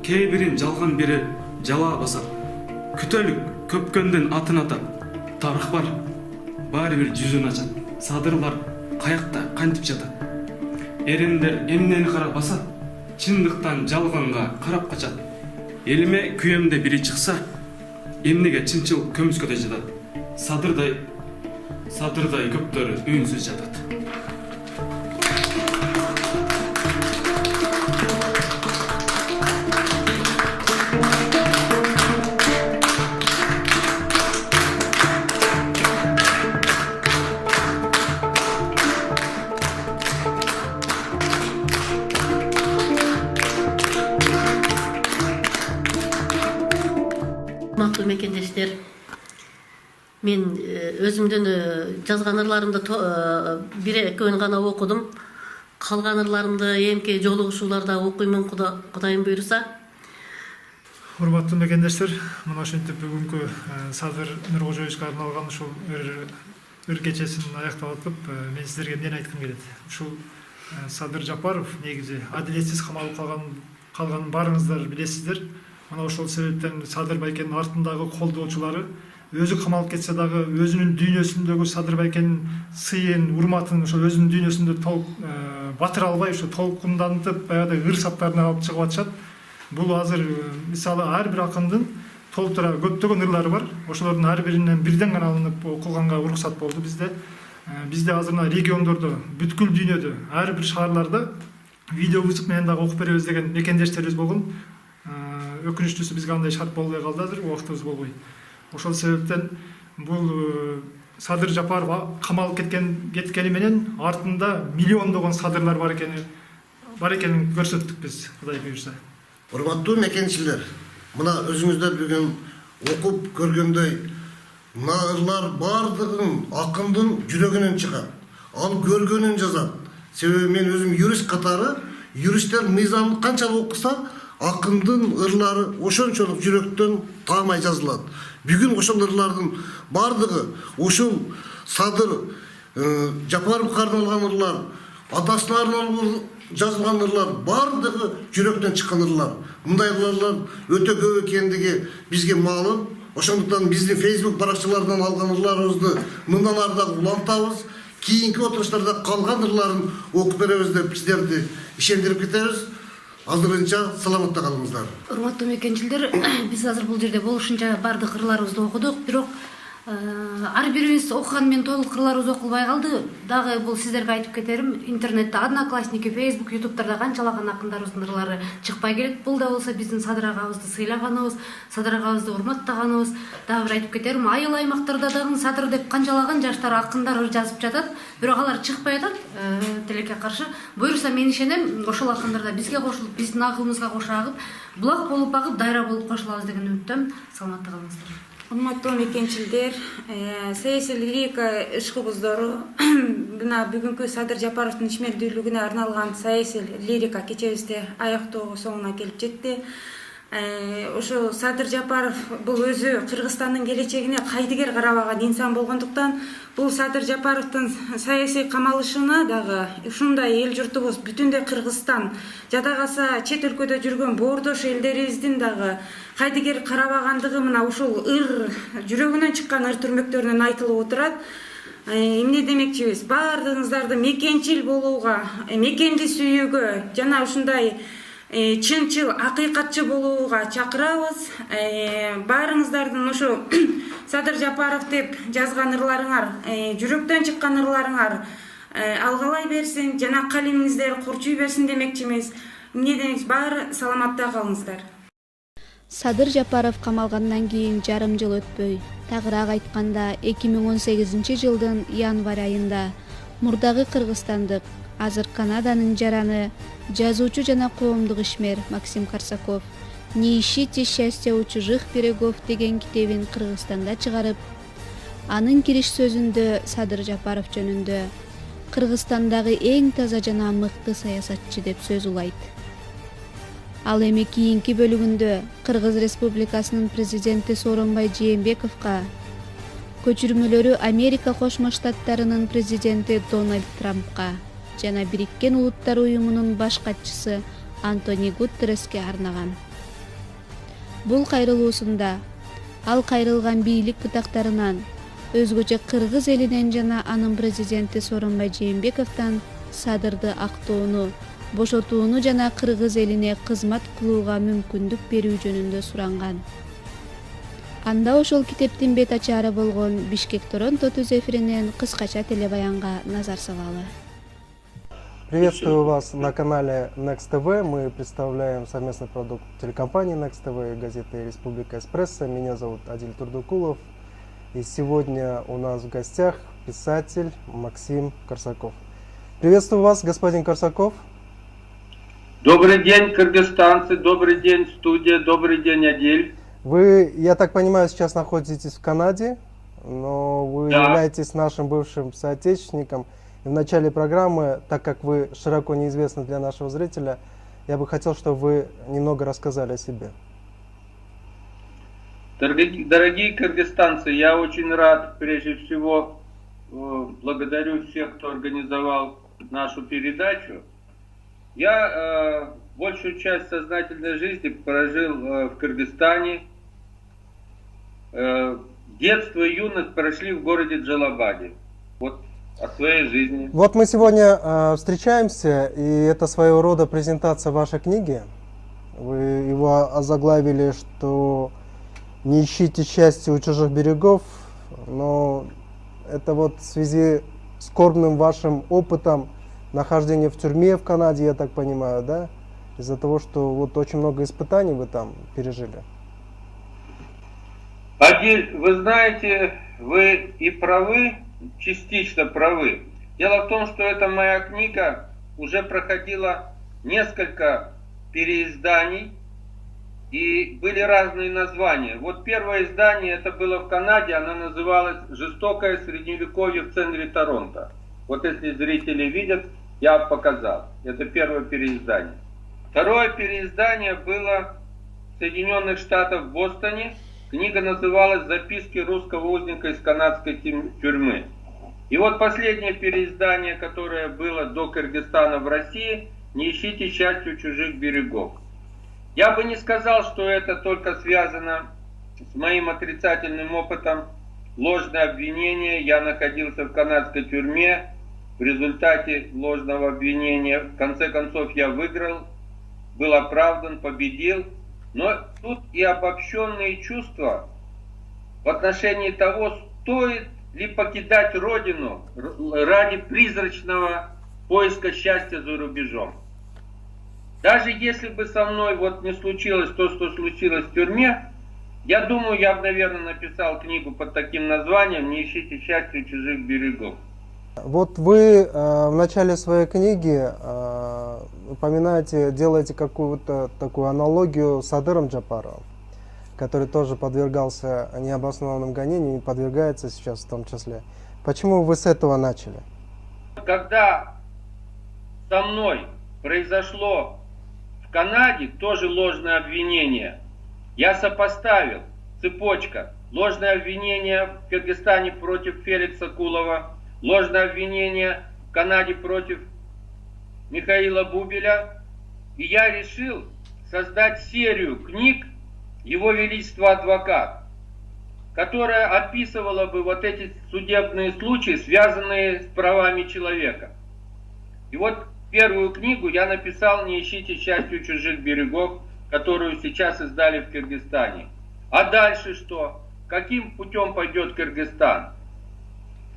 кээ бирин жалган бири жалаа басат. Күтөлүк көпкөндөн атын атат, тарых бар, баары бир жүзүн ачат. Садырлар каякта кантип жатат. Эриндер эмнени карап басат, чындыктан жалганга карап качат. Элиме күйөмдө бири чыкса, эмнеге чынчыл көмүскөдө жатат. Садырдай көптөрү үнсүз жатат. Мекендештер, мен өзүмдүн жазган ырларымды бир экөөнү гана окудум. Калган ырларымды эмки жолугушууларда окуймун, Кудайым буйруса. Урматтуу мекендештер, мына ошентип бүгүнкү Садыр Нуркожоевичке арналган ушул ыр кечесин аяктап атып, мен сиздерге эмнени айткым келет. Ушул Садыр Жапаров негизи адилетсиз камалып калганын баарыңыздар билесиздер. Мына ошол себептен Садыр байкенин артындагы колдоочулары өзү камалып кетсе дагы өзүнүн дүйнөсүндөгү Садыр байкенин сыйын, урматын ошол өзүнүн дүйнөсүндө толук батыра албай, ошо толкундантып, баягыдай ыр саптарына алып чыгып атышат. Бул азыр мисалы ар бир акындын толтура көптөгөн ырлары бар. Ошолордун ар биринен бирден гана алынып окулганга уруксат болду бизде. Бизде азыр мына региондордо, бүткүл дүйнөдө, ар бир шаарларда видео вызов менен дагы окуп беребиз деген мекендештерибиз болгон. Өкүнүчтүүсү бизге андай шарт болбой калды азыр, убактыбыз болбой. Ошол себептен бул Садыр Жапаров камалып кеткени менен артында миллиондогон садырлар бар экенин көрсөттүк биз, Кудай буйруса. Урматтуу мекенчилер, мына өзүңүздөр бүгүн окуп көргөндөй, мына ырлар бардыгын акындын жүрөгүнөн чыгат. Ал көргөнүн жазат. Себеби мен өзүм юрист катары, юристтер мыйзамды канчалык окуса, акындын ырлары ошончолук жүрөктөн таамай жазылат. Бүгүн ошол ырлардын бардыгы ушул Садыр Жапаровго арналган ырлар, атасына арналган жазылган ырлар бардыгы жүрөктөн чыккан ырлар. Мындай ырлар өтө көп экендиги бизге маалым. Ошондуктан биздин Facebook баракчаларынан алган ырларыбызды мындан ары дагы улантабыз. Кийинки отуруштарда калган ырларын окуп беребиз деп сиздерди ишендирип кетебиз. Азырынча саламатта калыңыздар. Урматтуу мекенчилдер, биз азыр бул жерде болушунча бардык ырларыбызды окудук, бирок ар бирибиз окуган менен толук ырларыбыз окулбай калды. Дагы бул сиздерге айтып кетерим, интернетте Одноклассники, Facebook, YouTube'дарда канчалаган акындарыбыздын ырлары чыкпай келет. Бул да болсо биздин Садыр агабызды сыйлаганыбыз, Садыр агабызды урматтаганыбыз. Дагы бир айтып кетерим, айыл аймактарда дагы Садыр деп канчалаган жаштар акындар ыр жазып жатат, бирок алар чыкпай атат тилекке каршы. Буюрса мен ишенем, ошол акындар да бизге кошулуп, биздин агымыбызга кошо агып, булак болуп агып, дайра болуп кошулабыз деген үмүттөм. Саламатта калыңыздар. Урматтуу мекенчилдер, саясий лирика ишкыбыздары мына бүгүнкү Садыр Жапаровдун ишмердүүлүгүнө арналган саясий лирика кечебизде аяктоого соңуна келип жетти. Ошо Садыр Жапаров бул өзү Кыргызстандын келечегине кайдыгер карабаган инсан болгондуктан бул Садыр Жапаровдун саясий камалышына дагы ушундай эл журтубуз бүтүндөй Кыргызстан жада калса чет өлкөдө жүргөн боордош элдерибиздин дагы кайдыгер карабагандыгы мына ушул ыр жүрөгүнөн чыккан ыр түрмөктөрүнөн айтылып отурат. Эмне демекчибиз? Баардыгыңыздарды мекенчил болууга, мекенди сүйүүгө жана ушундай чынчыл, акыйкатчы болууга чакырабыз. Баарыңыздардын ошо Садыр Жапаров деп жазган ырларыңар, жүрөктөн чыккан ырларыңар алгалай берсин, жана калемиңиздер курчуй берсин демекчимиз. Эмне демекчи? Баары саламатта калыңыздар. Садыр Жапаров камалгандан кийин жарым жыл өтпөй, тагыраак айтканда 2018 жылдын январь айында мурдагы кыргызстандык, азыр Канаданын жараны, жазуучу жана коомдук ишмер Максим Корсаков «Не ищите счастья у чужих берегов» деген китебин Кыргызстанда чыгарып, анын кириш сөзүндө Садыр Жапаров жөнүндө Кыргызстандагы эң таза жана мыкты саясатчы деп сөз улайт. Ал эми кийинки бөлүгүндө Кыргыз Республикасынын президенти Сооронбай Жээнбековго, көчүрмөлөрү Америка Кошмо Штаттарынын президенти Дональд Трампка жана Бириккен Улуттар уюмунун баш катчысы Антонио Гуттереске арнаган. Бул кайрылуусунда ал кайрылган бийлик бутактарынан, өзгөчө кыргыз элинен жана анын президенти Сооронбай Жээнбековдон Садырды актоону, бошотууну жана кыргыз элине кызмат кылууга мүмкүндүк берүү жөнүндө суранган. Анда ошол китептин бет ачаары болгон Бишкек Торонто түз эфиринен кыскача телебаянга назар салалы. Приветствую вас на канале Next TV. Мы представляем совместный продукт телекомпании Next TV и газеты Республика Эспрессо. Меня зовут Адиль Турдукулов. И сегодня у нас в гостях писатель Максим Корсаков. Приветствую вас, господин Корсаков. Добрый день, кыргызстанцы, добрый день, студия, добрый день, Адиль. Вы, я так понимаю, сейчас находитесь в Канаде, но вы являетесь нашим бывшим соотечественником. И в начале программы, так как вы широко неизвестны для нашего зрителя, я бы хотел, чтобы вы немного рассказали о себе. Дорогие кыргызстанцы, я очень рад, прежде всего, благодарю всех, кто организовал нашу передачу. Я большую часть сознательной жизни прожил в Кыргызстане. Детство и юность прошли в городе Джалабаде. Вот о своей жизни. Вот мы сегодня встречаемся, и это своего рода презентация вашей книги. Вы его озаглавили, что «Не ищите счастья у чужих берегов», но это вот в связи с скорбным вашим опытом нахождения в тюрьме в Канаде, я так понимаю, да? Из-за того, что вот очень много испытаний вы там пережили. Адиль, вы знаете, вы и правы, частично правы. Дело в том, что эта моя книга уже проходила несколько переизданий, и были разные названия. Вот первое издание, это было в Канаде, оно называлось «Жестокое средневековье в центре Торонто». Вот если зрители видят, я показал. Это первое переиздание. Второе переиздание было в Соединенных Штатах в Бостоне. Книга называлась «Записки русского узника из канадской тюрьмы». И вот последнее переиздание, которое было до Кыргызстана в России, «Не ищите счастья у чужих берегов». Я бы не сказал, что это только связано с моим отрицательным опытом. Ложное обвинение. Я находился в канадской тюрьме. В результате ложного обвинения, в конце концов, я выиграл, был оправдан, победил. Но тут и обобщенные чувства в отношении того, стоит ли покидать родину ради призрачного поиска счастья за рубежом. Даже если бы со мной вот не случилось то, что случилось в тюрьме, я думаю, я бы, наверное, написал книгу под таким названием «Не ищите счастья у чужих берегов». Вот вы в начале своей книги упоминаете, делаете какую-то такую аналогию с Садыром Джапаровым, который тоже подвергался необоснованным гонениям и подвергается сейчас в том числе. Почему вы с этого начали? Когда со мной произошло в Канаде тоже ложное обвинение, я сопоставил цепочка. Ложное обвинение в Кыргызстане против Феликса Кулова, ложное обвинение в Канаде против Михаила Бубеля. И я решил создать серию книг Его Величества Адвокат, которая описывала бы вот эти судебные случаи, связанные с правами человека. И вот первую книгу я написал «Не ищите счастья у чужих берегов», которую сейчас издали в Кыргызстане. А дальше что? Каким путем пойдет Кыргызстан?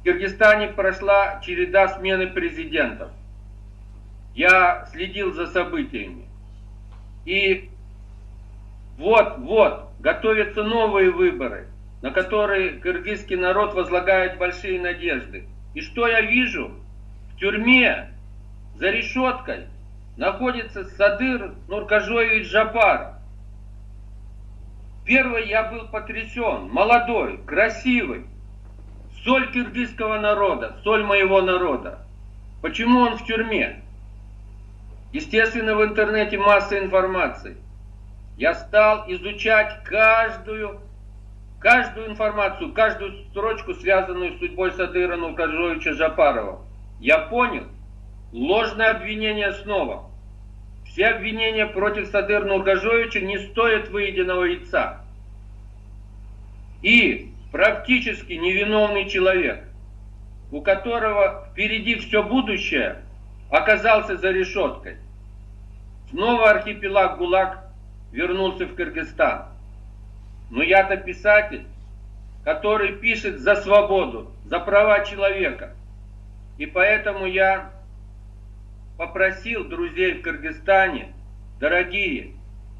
В Кыргызстане прошла череда смены президентов. Я следил за событиями. И вот готовятся новые выборы, на которые кыргызский народ возлагает большие надежды. И что я вижу? В тюрьме, за решеткой, находится Садыр Нуркажоевич Жапаров. Первый я был потрясен. Молодой, красивый. Соль кыргызского народа, соль моего народа. Почему он в тюрьме? Естественно, в интернете масса информации. Я стал изучать каждую информацию, каждую строчку, связанную с судьбой Садыра Нуркажоевича Жапарова. Я понял. Ложное обвинение снова. Все обвинения против Садыра Нуркажоевича не стоят выеденного яйца. И практически невиновный человек, у которого впереди все будущее, оказался за решеткой. Снова архипелаг ГУЛАГ вернулся в Кыргызстан. Но я-то писатель, который пишет за свободу, за права человека. И поэтому я попросил друзей в Кыргызстане: дорогие,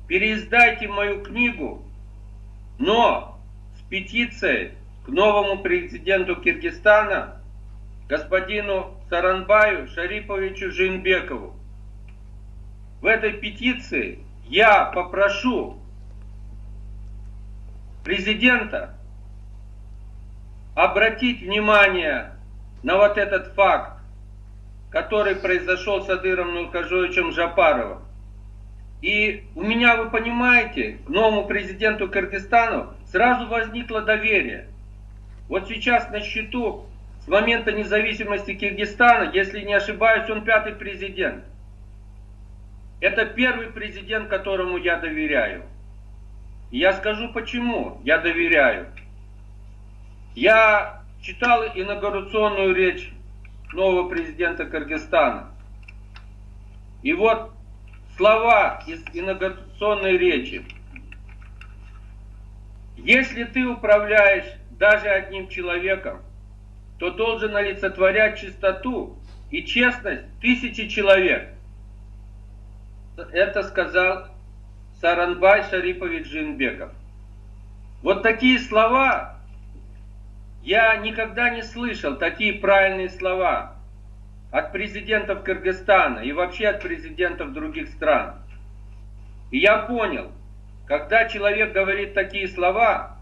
переиздайте мою книгу, но с петицией к новому президенту Кыргызстана, господину Саранбаю Шариповичу Жээнбекову. В этой петиции я попрошу президента обратить внимание на вот этот факт, который произошел с Садыром Нуркажоевичем Жапаровым. И у меня, вы понимаете, к новому президенту Кыргызстана сразу возникло доверие. Вот сейчас на счету с момента независимости Кыргызстана, если не ошибаюсь, он 5-й президент. Это первый президент, которому я доверяю. И я скажу, почему я доверяю. Я читал инаугурационную речь нового президента Кыргызстана. И вот слова из инаугурационной речи. Если ты управляешь даже одним человеком, то должен олицетворять чистоту и честность тысячи человек. Это сказал Саранбай Шарипович Жээнбеков. Вот такие слова я никогда не слышал, такие правильные слова от президентов Кыргызстана и вообще от президентов других стран. И я понял, когда человек говорит такие слова,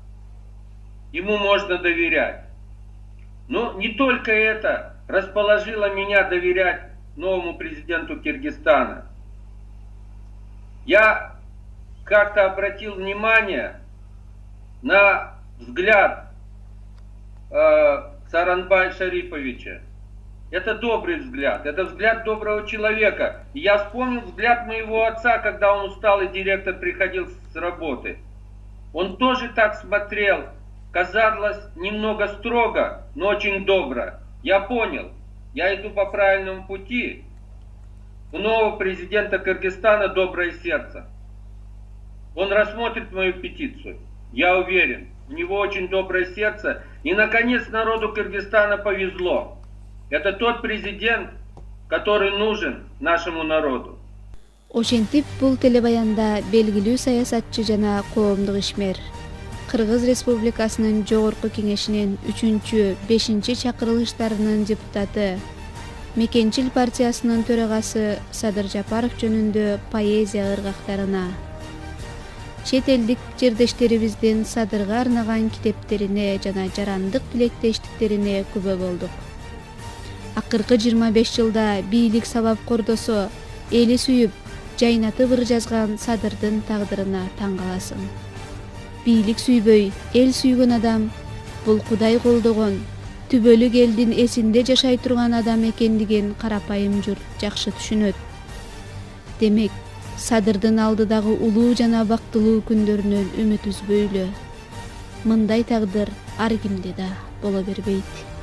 ему можно доверять. Но не только это расположило меня доверять новому президенту Киргизстана. Я как-то обратил внимание на взгляд Сооронбай Шариповича. Это добрый взгляд, это взгляд доброго человека. И я вспомнил взгляд моего отца, когда он усталый директор приходил с работы. Он тоже так смотрел, казалось немного строго, но очень добро. Я понял, я иду по правильному пути. У нового президента Кыргызстана доброе сердце. Он рассмотрит мою петицию, я уверен. У него очень доброе сердце. И, наконец, народу Кыргызстана повезло. Это тот президент, который нужен нашему народу. Ошентип бул телебаянда белгилүү саясатчы жана коомдук ишмер Кыргыз Республикасынын Жогорку Кеңешинин 3-5 чакырылыштарынын депутаты, Мекенчил партиясынын төрагасы Садыр Жапаров жөнүндө поэзия ыргактарына, чет элдик жердештерибиздин Садырга арнаган китептерине жана жарандык тилектештиктерине күбө болдук. Акыркы 25 жылда бийлик сабап кордосо, эли сүйүп, жайнатып ыр жазган Садырдын тагдырына таң каласың. Бийлик сүйбөй, эл сүйгөн адам бул Кудай колдогон, түбөлүк элдин эсинде жашай турган адам экендигин карапайым журт жакшы түшүнөт. Демек, Садырдын алдыдагы улуу жана бактылуу күндөрүнөн үмүт үзбөйлү. Мындай тагдыр ар кимде да боло бербейт.